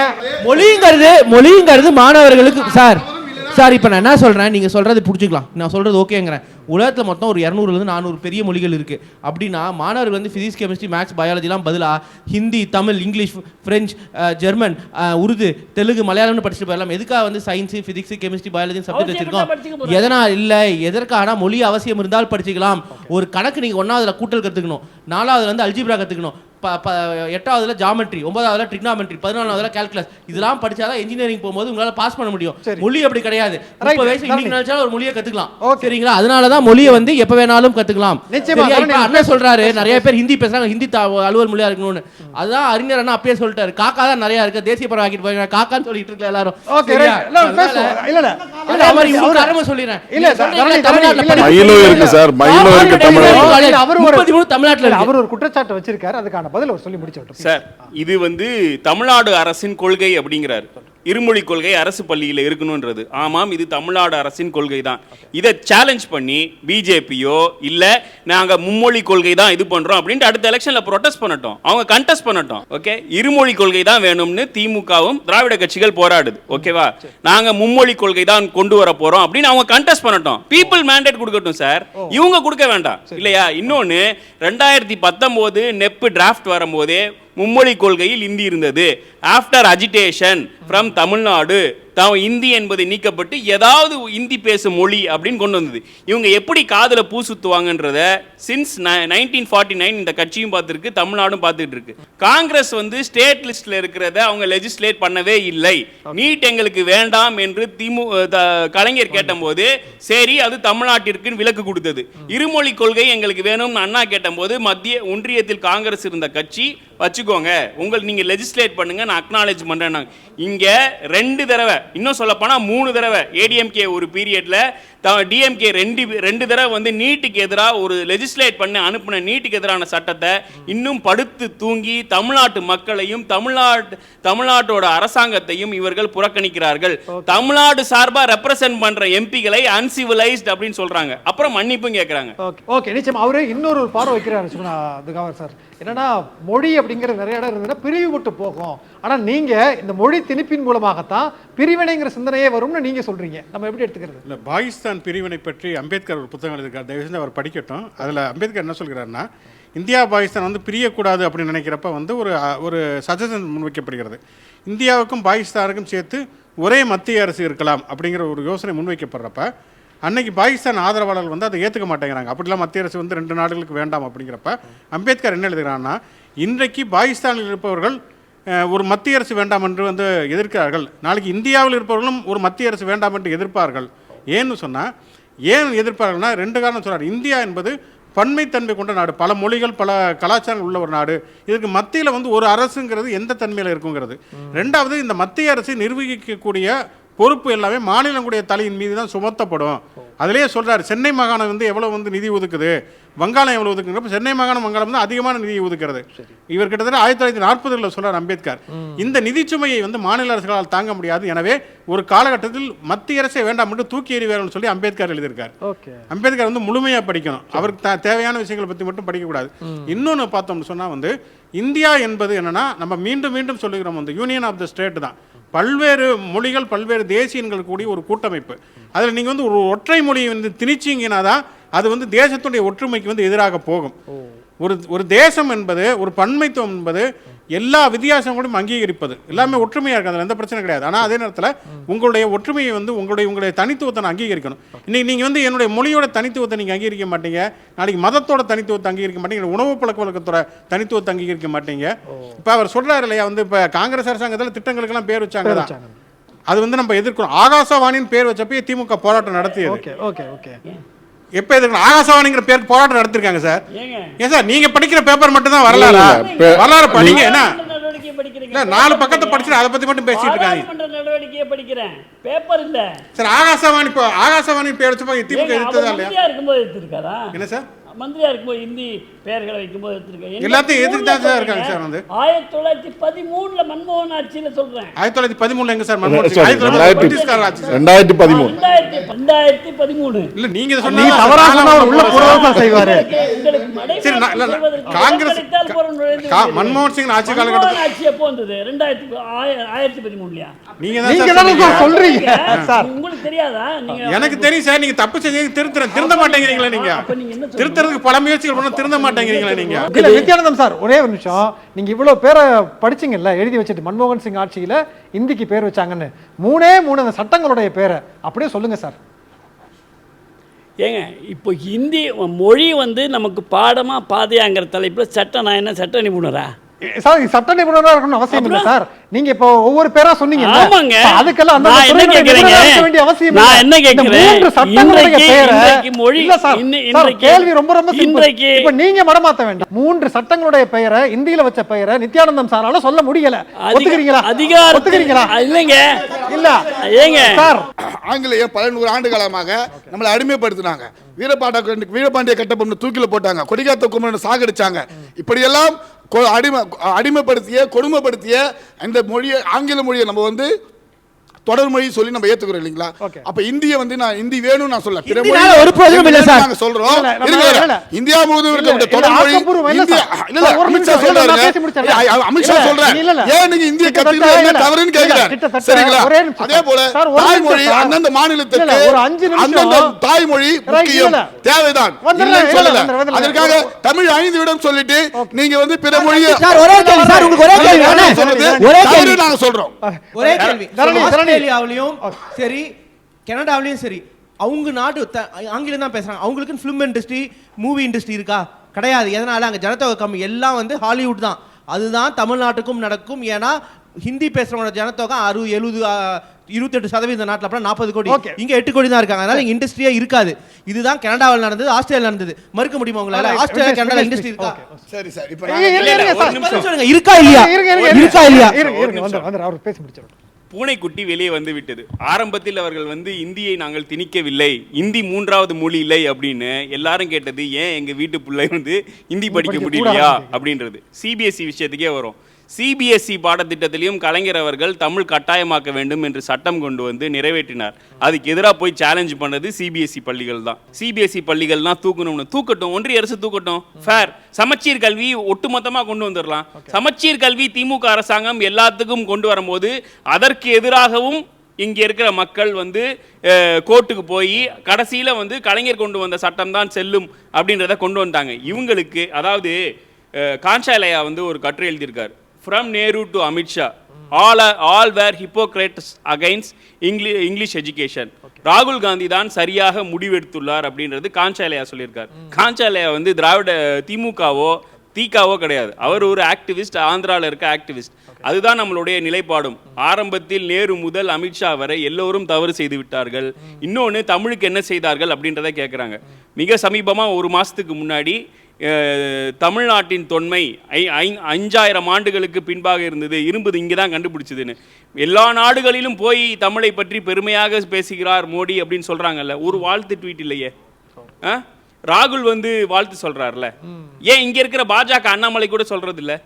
Speaker 3: மொழிங்கிறது மாணவர்களுக்கு. சார் சார் இப்போ நான் என்ன சொல்கிறேன், நீங்கள் சொல்கிறது பிடிச்சிக்கலாம், நான் சொல்கிறது ஓகேங்கிறேன். உலகத்தில் மொத்தம் ஒரு 200 400 பெரிய மொழிகள் இருக்குது. அப்படின்னா மாணவர்கள் வந்து ஃபிசிக்ஸ், கெமிஸ்ட்ரி, மேக்ஸ், பயாலஜிலாம் பதிலாக Hindi, Tamil, English, French, German, Urdu, Telugu, மலையாளம்னு படிச்சுட்டு போயிடலாம். எதுக்காக வந்து science, physics, chemistry, biology subject வச்சிருக்கோம்? எதனால் இல்லை, எதற்கான மொழி அவசியம் இருந்தால் படிச்சுக்கலாம். ஒரு கணக்கு நீங்கள் 1ஆவதுல கூட்டல் கற்றுக்கணும், 4ஆவதுல வந்து அல்ஜிப்ரா கற்றுக்கணும், 8ஆவதுல ஜாமெட்ரி, 9ஆவதுல ட்ரிக்னாமெட்ரி, 14ஆவதுல கால்குலஸ், இதெல்லாம் படிச்சாதான் இன்ஜினியரிங் போகும்போது உங்களால பாஸ் பண்ண முடியும். மொழி அப்படி கிடையாது. 30 வயசு இன்னைக்கு நினைச்சாலும் ஒரு மொழியை கத்துக்கலாம். சரிங்களா? அதனாலதான் மொழியை வந்து எப்ப வேணாலும் கத்துக்கலாம். அண்ணன் சொல்றாரு நிறைய பேர் ஹிந்தி பேசுறாங்க, ஹிந்தி அலுவல் மொழியா இருக்கணும்னு. அதான் அறிஞர் அண்ணா அப்பயே சொல்லிட்டாரு, காக்கா தான் நிறைய இருக்கு, தேசிய பறவை ஆக்கிட்டு போய் காக்கான்னு சொல்லிட்டு இருக்கல எல்லாரும்.
Speaker 1: அவர் ஒரு குற்றச்சாட்டு வச்சிருக்காரு, அதுக்கான பதில் அவர் சொல்லி முடிச்சு விட்டோம்
Speaker 7: சார். இது வந்து தமிழ்நாடு அரசின் கொள்கை அப்படிங்கிறார். இருமொழி கொள்கை அரசு பள்ளியில் இருக்கணும்ன்றது. ஆமாம், இது தமிழ்நாடு அரசின் கொள்கை தான். இதை சேலஞ்ச் பண்ணி பிஜேபியோ இல்லை நாங்கள் மும்மொழி கொள்கை தான் இது பண்ணுறோம் அப்படின்ட்டு அடுத்த எலெக்ஷனில் ப்ரொடெஸ்ட் பண்ணட்டும், அவங்க கண்டெஸ்ட் பண்ணட்டும். ஓகே, இருமொழி கொள்கை தான் வேணும்னு திமுகவும் திராவிட கட்சிகள் போராடுது. ஓகேவா? நாங்கள் மும்மொழி கொள்கை தான் கொண்டு வர போகிறோம் அப்படின்னு அவங்க கண்டெஸ்ட் பண்ணட்டும். பீப்புள் மேண்டேட் கொடுக்கட்டும் சார், இவங்க கொடுக்க வேண்டாம் இல்லையா? இன்னொன்று, 2019 நெப்பு டிராஃப்ட் வரும்போதே மும்மொழி கொள்கையில் இந்தி இருந்தது. After agitation from Tamil Nadu Hindi என்பது நீக்கப்பட்டு ஏதாவது இந்தி பேசும் மொழி அப்படின்னு கொண்டு வந்தது. இவங்க எப்படி காதுல பூ சுத்துவாங்கன்றத சின்ஸ் 1949 இந்த கட்சியும் பார்த்துருக்கு, தமிழ்நாடும் பார்த்துட்டு இருக்கு. காங்கிரஸ் வந்து ஸ்டேட் லிஸ்ட்ல இருக்கிறத அவங்க லெஜிஸ்லேட் பண்ணவே இல்லை. நீட் எங்களுக்கு வேண்டாம் என்று கலைஞர் கேட்டபோது சரி அது தமிழ்நாட்டிற்கு விலக்கு கொடுத்தது. இருமொழி கொள்கை எங்களுக்கு வேணும்னு அண்ணா கேட்டபோது மத்திய ஒன்றியத்தில் காங்கிரஸ் இருந்த கட்சி வச்சுக்கோங்க, நீங்க லெஜிஸ்லேட் பண்ணுங்க, நான் அக்னாலேஜ் பண்றேன். இங்க 2 தடவை, இன்னும் சொல்ல போனா 3 தடவை ஏடிஎம்கே ஒரு பீரியட்ல, டிஎம்கே 2 தடவை வந்து நீட்டுக்கு எதிராக ஒரு லெஜிஸ்லேட் பண்ணி அனுப்பின நீட்டுக்கு எதிரான சட்டத்தை இன்னும் படுத்து தூங்கி தமிழ்நாட்டு மக்களையும் தமிழ்நாட்டோட அரசாங்கத்தையும் இவர்கள் புறக்கணிக்கிறார்கள். தமிழ்நாடு சார்பா ரெப்ரசென்ட் பண்ற எம்பிகளை அன்சிவிலைஸ்ட் அப்படின்னு சொல்றாங்க, அப்புறம் மன்னிப்பும் கேட்கறாங்க.
Speaker 1: ஓகே, நிச்சயம் அவரு இன்னொரு பார்வை வைக்கிறாரு சார். என்னன்னா மொழி அப்படிங்கிற நிறைய இடம் இருந்ததுன்னா பிரிவுபட்டு போகும். ஆனா நீங்க இந்த மொழி திணிப்பின் மூலமாகத்தான் பிரிவினைங்கிற சிந்தனையே வரும்னு நீங்க சொல்றீங்க. நம்ம எப்படி எடுத்துக்கிறது?
Speaker 5: இல்லை, பாகிஸ்தான் பிரிவினை பற்றி அம்பேத்கர் ஒரு புத்தகம் எழுதியிருக்கார், தயவு செஞ்சு அவர் படிக்கட்டும். அதில் அம்பேத்கர் என்ன சொல்கிறாருன்னா, இந்தியா பாகிஸ்தான் வந்து பிரியக்கூடாது அப்படின்னு நினைக்கிறப்ப வந்து ஒரு சஜஷன் முன்வைக்கப்படுகிறது. இந்தியாவுக்கும் பாகிஸ்தானுக்கும் சேர்த்து ஒரே மத்திய அரசு இருக்கலாம் அப்படிங்கிற ஒரு யோசனை முன்வைக்கப்படுறப்ப அன்னைக்கு பாகிஸ்தான் ஆதரவாளர்கள் வந்து அதை ஏற்றுக்க மாட்டேங்கிறாங்க. அப்படிலாம் மத்திய அரசு வந்து 2 நாடுகளுக்கு வேண்டாம் அப்படிங்கிறப்ப அம்பேத்கர் என்ன எழுதுகிறான்னா, இன்றைக்கு பாகிஸ்தானில் இருப்பவர்கள் ஒரு மத்திய அரசு வேண்டாம் என்று வந்து எதிர்க்கிறார்கள், நாளைக்கு இந்தியாவில் இருப்பவர்களும் ஒரு மத்திய அரசு வேண்டாம் என்று எதிர்ப்பார்கள். ஏன்னு சொன்னால், ஏன் எதிர்ப்பார்கள்னா 2 காரணம் சொல்கிறார். இந்தியா என்பது பன்மைத்தன்மை கொண்ட நாடு, பல மொழிகள் பல கலாச்சாரங்கள் உள்ள ஒரு நாடு. இதுக்கு மத்தியில் வந்து ஒரு அரசுங்கிறது எந்த தன்மையில் இருக்குங்கிறது. 2வது, இந்த மத்திய அரசை நிர்வகிக்கக்கூடிய பொறுப்பு எல்லாமே மாநிலங்களுடைய தலையின் மீது தான் சுமத்தப்படும். அதிலேயே சொல்கிறார், சென்னை மாகாணம் வந்து எவ்வளோ வந்து நிதி ஒதுக்குது, வங்காளம் எவ்வளோ ஒதுக்குங்கிறப்ப சென்னை மாகாணம் வங்காளம் தான் அதிகமான நிதியை ஒதுக்கிறது. இவர் கிட்டத்தட்ட 1940 சொல்கிறார் அம்பேத்கர். இந்த நிதிச்சுமையை வந்து மாநில அரசுகளால் தாங்க முடியாது, எனவே ஒரு காலகட்டத்தில் மத்திய அரசே வேண்டாம் என்று தூக்கி எறிவார்கள் சொல்லி அம்பேத்கர் எழுதியிருக்கார். அம்பேத்கர் வந்து முழுமையாக படிக்கணும், அவருக்கு தேவையான விஷயங்களை பற்றி மட்டும் படிக்கக்கூடாது. இன்னொன்று பார்த்தோம்னு சொன்னால் வந்து இந்தியா என்பது என்னன்னா, நம்ம மீண்டும் மீண்டும் சொல்லுகிறோம், வந்து யூனியன் ஆஃப் த ஸ்டேட் தான். பல்வேறு மொழிகள் பல்வேறு தேசியங்கள் கூடிய ஒரு கூட்டமைப்பு. அதில் நீங்கள் வந்து ஒரு ஒற்றை மொழியை வந்து திணிச்சிங்கன்னா தான் அது வந்து தேசத்துடைய ஒற்றுமைக்கு வந்து எதிராக போகும். ஒரு தேசம் என்பது, ஒரு பன்மைத்துவம் என்பது எல்லா வித்தியாசங்களும் அங்கீகரிப்பது, எல்லாமே ஒற்றுமையாக இருக்குது, அதில் எந்த பிரச்சனை கிடையாது. ஆனால் அதே நேரத்தில் உங்களுடைய ஒற்றுமையை வந்து உங்களுடைய தனித்துவத்தை நான் அங்கீகரிக்கணும். இன்றைக்கி நீங்கள் வந்து என்னுடைய மொழியோட தனித்துவத்தை நீங்கள் அங்கீகரிக்க மாட்டீங்க, நாளைக்கு மதத்தோட தனித்துவத்தை அங்கீகரிக்க மாட்டீங்க, உணவு பழக்க வழக்கத்தோட தனித்துவத்தை அங்கீகரிக்க மாட்டீங்க. இப்போ அவர் சொல்கிறார் இல்லையா, வந்து இப்போ காங்கிரஸ் அரசாங்கத்தில் திட்டங்களுக்கெல்லாம் பேர் வச்சாங்க தான், அது வந்து நம்ம எதிர்க்கிறோம். ஆகாசவாணின்னு பேர் வச்சப்பே திமுக போராட்டம் நடத்தியது. எப்போ எதுக்கு ஆகாசவாணிங்கிற பேருக்கு போராட்டம் நடத்திருக்காங்க சார்? ஏன் சார் நீங்க படிக்கிற பேப்பர் மட்டும் தான் வரலாறு படிங்க, என்ன 4 பக்கத்தை படிச்சுட்டு அதை பத்தி மட்டும் பேசிட்டு இருக்காங்க.
Speaker 2: நடவடிக்கையை படிக்கிறேன், பேப்பர் இல்ல
Speaker 5: சார். ஆகாசவாணி பேர் வச்சு திமுக எதிர்த்ததா இல்லையா?
Speaker 2: இருக்கும்போது எடுத்திருக்காரா?
Speaker 5: என்ன சார்,
Speaker 2: மந்திரியா இருக்கும்போது ஹிந்தி பெயர்களை வைக்கும்போது எடுத்திருக்கேன்.
Speaker 5: எல்லாத்தையும் எதிர்த்து தான் சார் இருக்காங்க சார் வந்து.
Speaker 2: 1913 மன்மோகன் ஆட்சியில் சொல்றேன்.
Speaker 5: 1913 எங்க சார் மன்மோகன்
Speaker 8: Sorry,
Speaker 5: சிங்?
Speaker 8: 2013
Speaker 2: 2013
Speaker 5: இல்ல நீங்க
Speaker 1: நீ
Speaker 5: சொன்னா
Speaker 1: தவறா சொன்னா அவர் உள்ள போறதான் செய்வாரு.
Speaker 5: சரி, காங்கிரஸ் மன்மோகன் சிங் ஆட்சி காலகட்டத்தில்
Speaker 2: ஆட்சி எப்போ வந்தது? 2013லயா?
Speaker 5: நீங்க
Speaker 1: நீங்க
Speaker 5: தான்
Speaker 1: தானே சார் சொல்றீங்க சார்.
Speaker 2: உங்களுக்கு தெரியாதா? நீங்க
Speaker 5: எனக்கு தெரியும் சார், நீங்க தப்பு செஞ்சீங்க, திருந்த மாட்டேங்கிறீங்களா நீங்க?
Speaker 2: அப்ப நீங்க என்ன சொல்றீங்க?
Speaker 5: திருத்தறதுக்கு பல முயற்சிகள் பண்ண திருந்த மாட்டேங்கிறீங்களா நீங்க?
Speaker 1: இல்ல நித்யானந்தம் சார், ஒரே ஒரு நிமிஷம். நீங்க இவ்வளவு பேரை படிச்சீங்கல்ல, எழுதி வச்சுட்டு மன்மோகன் சிங் ஆட்சியில இந்திக்கு பேர் வச்சாங்கன்னு 3 அந்த சட்டங்களுடைய பேரை அப்படியே சொல்லுங்க சார்.
Speaker 2: ஏங்க இப்போ ஹிந்தி மொழி வந்து நமக்கு பாடமா பாதையாங்கிற தலைப்புல சட்டம், நான் என்ன சட்ட நிபுணரா?
Speaker 1: சார் சட்ட நிபுணரா இருக்கணும்னு அவசியம் இல்லை சார். நீங்க இப்போ ஒவ்வொரு பேரா சொன்னீங்க.
Speaker 2: ஆமாங்க.
Speaker 1: அதுக்கெல்லாம் அந்த
Speaker 2: நான் என்ன கேக்குறேன்?
Speaker 1: வேண்டிய அவசியம் இல்லை.
Speaker 2: நான் என்ன கேக்குறேன்?
Speaker 1: 3 சட்டங்களுடைய பேரை
Speaker 2: இன்றைக்கு மொழி
Speaker 1: இல்ல சார். சார் கேள்வி ரொம்ப simple.
Speaker 2: இன்றைக்கு
Speaker 1: இப்போ நீங்க மடமாத்த வேண்டாம். 3 சட்டங்களுடைய பெயரை இந்தியில வச்ச பெயரை நித்யானந்தம் சாரால சொல்ல முடியல. ஒத்துக்கிறீங்களா? ஒத்துக்கிறீங்களா?
Speaker 2: இல்லங்க.
Speaker 1: இல்ல
Speaker 2: ஏங்க
Speaker 1: சார்,
Speaker 6: ஆங்கிலேயர் 1100 ஆண்டு காலமாக நம்மளை அடிமைப்படுத்தினாங்க. வீரபாண்டிய கட்டபொம்மனை தூக்கில போட்டாங்க, கொடிகாத்த குமரனை சாகடிச்சாங்க. இப்படியெல்லாம் அடிமைப்படுத்திய கொடுமைப்படுத்திய இந்த மொழியை, ஆங்கில மொழியை நம்ம வந்து தொடர் மொழி சொல்லி நம்ம ஏத்துக்கிறோம் இல்லீங்களா? அப்ப இந்திய வந்து நான் இந்தி வேணும் நான் சொல்ல, பிற மொழி
Speaker 1: ஒரு பிரயோஜனம் இல்ல சார்.
Speaker 6: நாங்க சொல்றோம். இந்தியா முழுவதும் இருக்க தொடர் மொழி இந்தியா இல்ல. அமித்ஷா சொல்றாரு, அமித்ஷா சொல்றாரு, ஏன் நீங்க இந்திய கத்துக்கிறது தவறுன்னு கேக்குறாரு. சரிங்களா? அதே போல தாய்மொழி அந்தந்த மாநிலத்துக்கு அந்தந்த தாய்மொழி முக்கியம், தேவைதான், இல்லைன்னு சொல்லல. அதற்காக தமிழ் 5 விடம் சொல்லிட்டு நீங்க வந்து பிற மொழியை
Speaker 10: சார் ஒரே கேள்வி சார், உங்களுக்கு ஒரே கேள்வி
Speaker 6: ஒரே கேள்வி நாங்க சொல்றோம்.
Speaker 10: ஒரே கேள்வி. ஆஸ்திரேலியாவிலும் சரி, கனடாவிலும் சரி, அவங்க நாட்டு ஆங்கிலம் தான் பேசுறாங்க. அவங்களுக்கு ஃபிலிம் இண்டஸ்ட்ரி, மூவி இண்டஸ்ட்ரி இருக்கா? கிடையாது. எதனால? அங்க ஜனத்தொகை கம்மி, எல்லாம் வந்து ஹாலிவுட் தான். அதுதான் தமிழ்நாட்டுக்கும் நடக்கும். ஏன்னா ஹிந்தி பேசுறவங்க ஜனத்தொகை 60, 70, 28% நாட்டில், அப்புறம் 40 கோடி, இங்க 8 கோடி தான் இருக்காங்க. அதனால இங்க இண்டஸ்ட்ரியே இருக்காது. இதுதான் கனடாவில் நடந்தது, ஆஸ்திரேலியா நடந்தது. மறுக்க முடியுமா உங்களால? ஆஸ்திரேலியா கனடா இண்டஸ்ட்ரி இருக்கா?
Speaker 6: சரி சார், இப்போ
Speaker 10: சொல்லுங்க, இருக்கா இல்லையா? இருக்கா இல்லையா?
Speaker 1: அவர் பேசி முடிச்சாரு.
Speaker 7: பூனைக்குட்டி வெளியே வந்து விட்டது. ஆரம்பத்தில் அவர்கள் வந்து இந்தியை நாங்கள் திணிக்கவில்லை, இந்தி 3வது மொழி இல்லை அப்படின்னு எல்லாரும் கேட்டது, ஏன் எங்க வீட்டு பிள்ளை வந்து ஹிந்தி படிக்க முடியலையா அப்படின்றது. சிபிஎஸ்இ விஷயத்துக்கே வரும். சிபிஎஸ்இ பாடத்திட்டத்திலையும் கலைஞர் அவர்கள் தமிழ் கட்டாயமாக்க வேண்டும் என்று சட்டம் கொண்டு வந்து நிறைவேற்றினார். அதுக்கு எதிராக போய் சேலஞ்ச் பண்ணது சிபிஎஸ்இ பள்ளிகள் தான். சிபிஎஸ்இ பள்ளிகள்லாம் தூக்கட்டும், ஒன்றிய அரசு தூக்கட்டும், ஃபேர் சமச்சீர் கல்வி ஒட்டுமொத்தமாக கொண்டு வந்துடலாம். சமச்சீர் கல்வி திமுக அரசாங்கம் எல்லாத்துக்கும் கொண்டு வரும்போது அதற்கு எதிராகவும் இங்கே இருக்கிற மக்கள் வந்து கோர்ட்டுக்கு போய் கடைசியில் வந்து கலைஞர் கொண்டு வந்த சட்டம் தான் செல்லும் அப்படின்றத கொண்டு வந்தாங்க. இவங்களுக்கு அதாவது காஞ்சாலயா வந்து ஒரு கட்டுரை எழுதியிருக்கார், From Nehru to Amit Shah, all were hypocrites against English education. ராகுல் காந்தி தான் சரியாக முடிவெடுத்துள்ளார் அப்படின்றது காஞ்சாலயா சொல்லியிருக்கார். காஞ்சாலயா வந்து திராவிட திமுகவோ தீகாவோ கிடையாது, அவர் ஒரு ஆக்டிவிஸ்ட், ஆந்திராவில் இருக்க ஆக்டிவிஸ்ட். அதுதான் நம்மளுடைய நிலைப்பாடும். ஆரம்பத்தில் நேரு முதல் அமித்ஷா வரை எல்லோரும் தவறு செய்து விட்டார்கள். இன்னொன்று, தமிழுக்கு என்ன செய்தார்கள் அப்படின்றத கேட்குறாங்க. மிக சமீபமாக 1 மாதத்துக்கு முன்னாடி தமிழ்நாட்டின் தொன்மை 5000 ஆண்டுகளுக்கு பின்பாக இருந்தது, இரும்புது இங்கே தான் கண்டுபிடிச்சதுன்னு எல்லா நாடுகளிலும் போய் தமிழை பற்றி பெருமையாக பேசுகிறார் மோடி அப்படின்னு சொல்கிறாங்கல்ல. ஒரு வாழ்த்து ட்வீட் இல்லையே. ராகுல் வந்து வாழ்த்து சொல்கிறார்ல, ஏன் இங்கே இருக்கிற பாஜக அண்ணாமலை கூட சொல்கிறது இல்லை?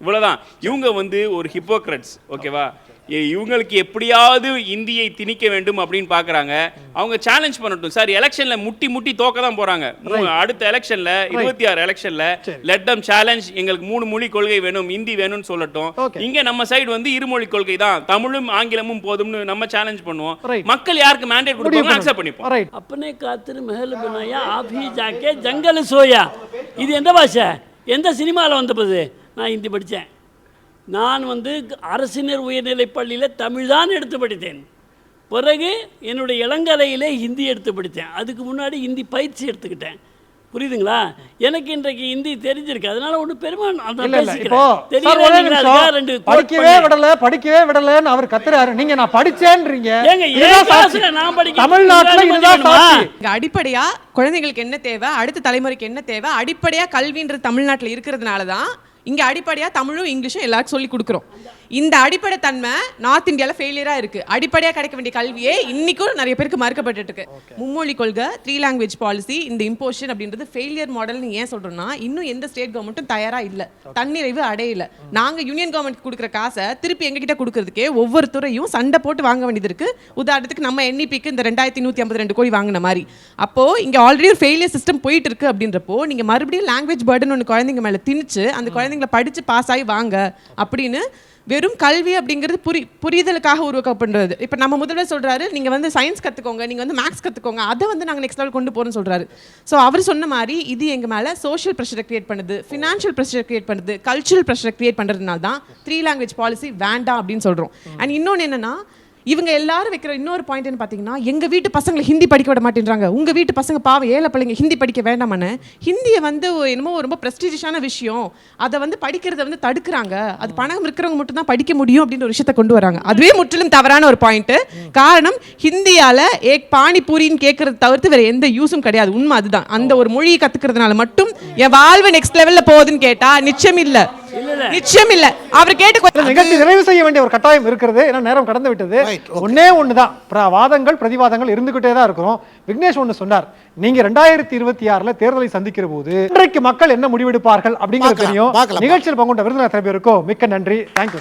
Speaker 7: இவ்வளோதான். இவங்க வந்து ஒரு ஹிப்போக்ரட்ஸ். ஓகேவா? இவங்களுக்கு எப்படியாவது இந்தியை திணிக்க வேண்டும் அப்படின்னு பார்க்குறாங்க. அவங்க சேலஞ்ச் பண்ணட்டும் சார். எலெக்ஷனில் முட்டி தோக்க தான் போகிறாங்க. அடுத்த எலெக்ஷனில் 26 எலெக்ஷனில் லெட் தம் சேலஞ்ச், எங்களுக்கு 3 மொழி கொள்கை வேணும், இந்தி வேணும்னு சொல்லட்டும். இங்கே நம்ம சைடு வந்து இருமொழி கொள்கை தான், தமிழும் ஆங்கிலமும் போதும்னு நம்ம சேலஞ்ச் பண்ணுவோம். மக்கள் யாருக்கு மேண்டேட் கொடுப்பாங்க அக்செப்ட் பண்ணிப்போம்.
Speaker 2: அப்பனே காத்திரு மஹல் பனாயா ஆப் ஹி ஜாக்கே ஜங்கல் சோயா. இது எந்த பாஷை? எந்த சினிமாவில் வந்தபோது? நான் ஹிந்தி படித்தேன். நான் வந்து அரசினர் உயர்நிலைப் பள்ளியில் தமிழ் தான் எடுத்து படித்தேன். பிறகு என்னுடைய இளங்கலையிலே ஹிந்தி எடுத்து படித்தேன். அதுக்கு முன்னாடி ஹிந்தி பயிற்சி எடுத்துக்கிட்டேன். புரியுதுங்களா? எனக்கு இன்றைக்கு ஹிந்தி தெரிஞ்சிருக்கு. அதனால ஒன்று
Speaker 1: படிக்கவே விடலன்னு அவர் கத்துறாரு. நீங்க நான் படிச்சேன்றீங்க.
Speaker 9: அடிப்படையா குழந்தைகளுக்கு என்ன தேவை, அடுத்த தலைமுறைக்கு என்ன தேவை, அடிப்படையா கல்வின்றது தமிழ்நாட்டில் இருக்கிறதுனால தான் இங்கே அடிப்படையாக தமிழும் இங்கிலீஷும் எல்லாருக்கும் சொல்லி கொடுக்குறோம். இந்த அடிப்படை தன்மை நார்த் இந்தியாவில் ஃபெயிலியராக இருக்குது. அடிப்படையாக கிடைக்க வேண்டிய கல்வியே இன்றைக்கும் நிறைய பேருக்கு மறுக்கப்பட்டு இருக்கு. மும்மொழி கொள்கை, 3 லாங்குவேஜ் பாலிசி, இந்த இம்போஷன் அப்படின்றது ஃபெயிலியர் மாடல்னு ஏன் சொல்கிறோம்னா, இன்னும் எந்த ஸ்டேட் கவர்மெண்ட்டும் தயாராக இல்லை, தன்னிறைவு அடையலை. நாங்கள் யூனியன் கவர்மெண்ட் கொடுக்குற காசை திருப்பி எங்ககிட்ட கொடுக்கறதுக்கே ஒவ்வொரு துறையும் சண்டை போட்டு வாங்க வேண்டியது இருக்குது. உதாரணத்துக்கு நம்ம NEPக்கு இந்த 2152 கோடி வாங்கின மாதிரி. அப்போது இங்கே ஆல்ரெடி ஒரு ஃபெயிலியர் சிஸ்டம் போயிட்டு இருக்கு. அப்படின்றப்போ நீங்கள் மறுபடியும் லாங்குவேஜ் பர்டன் ஒன்று குழந்தைங்க மேலே திணிச்சு அந்த குழந்தைங்களை படித்து பாஸ் ஆகி வாங்க அப்படின்னு வெறும் கல்வி அப்படிங்கிறது புரிதலுக்காக உருவாக்கப்படுறது. இப்போ நம்ம முதல்வர் சொல்கிறாரு, நீங்கள் வந்து சயின்ஸ் கற்றுக்கோங்க, நீங்கள் வந்து மேக்ஸ் கற்றுக்கோங்க, அதை வந்து நாங்கள் நெக்ஸ்ட் லெவல் கொண்டு போகிறோம்னு சொல்கிறாரு. ஸோ அவர் சொன்ன மாதிரி இது எங்கள் மேலே சோஷியல் ப்ரெஷரை கிரியேட் பண்ணுது, ஃபினான்ஷியல் ப்ரெஷரை கிரியேட் பண்ணுது, கல்ச்சுரல் ப்ரெஷரை கிரியேட் பண்ணுறதுனால தான் 3 லாங்குவேஜ் பாலிசி வேண்டாம் அப்படின்னு சொல்கிறோம். அண்ட் இன்னொன்று என்னென்னா, இவங்க எல்லாரும் வைக்கிற இன்னொரு பாயிண்ட் என்ன பார்த்தீங்கன்னா, எங்கள் வீட்டு பசங்களை ஹிந்தி படிக்க விட மாட்டேன்றாங்க, உங்கள் வீட்டு பசங்க பாவம் ஏழை பிள்ளைங்க ஹிந்தி படிக்க வேண்டாமான்னு. ஹிந்தியை வந்து என்னமோ ரொம்ப ப்ரெஸ்டீஜியஸான விஷயம், அதை வந்து படிக்கிறத வந்து தடுக்கிறாங்க, அது பணம் இருக்கிறவங்க மட்டும் தான் படிக்க முடியும் அப்படின்ற ஒரு விஷயத்தை கொண்டு வராங்க. அதுவே முற்றிலும் தவறான ஒரு பாயிண்ட். காரணம், ஹிந்தியால் ஏக் பானிபூரின்னு கேட்கறத தவிர்த்து வேற எந்த யூஸும் கிடையாது. உண்மை அதுதான். அந்த ஒரு மொழியை கற்றுக்கிறதுனால மட்டும் என் வாழ்வு நெக்ஸ்ட் லெவலில் போகுதுன்னு கேட்டால் நிச்சயம் இல்லை, நிச்சயம் இல்ல. அவர் கேட்டு
Speaker 1: நிகழ்ச்சி நிறைவு செய்ய வேண்டிய ஒரு கட்டாயம் இருக்கிறது. ஏன்னா நேரம் கடந்து விட்டது. ஒன்னே ஒண்ணுதான், வாதங்கள் பிரதிவாதங்கள் இருந்துகிட்டே தான் இருக்கிறோம். விக்னேஷ் ஒண்ணு சொன்னார், நீங்க 2026 தேர்தலை சந்திக்கிற போது இன்றைக்கு மக்கள் என்ன முடிவெடுப்பார்கள் அப்படிங்கிறது தெரியும். நிகழ்ச்சியில் பங்குண்ட விருதுநகர் பேருக்கும் மிக்க நன்றி. தேங்க்யூ.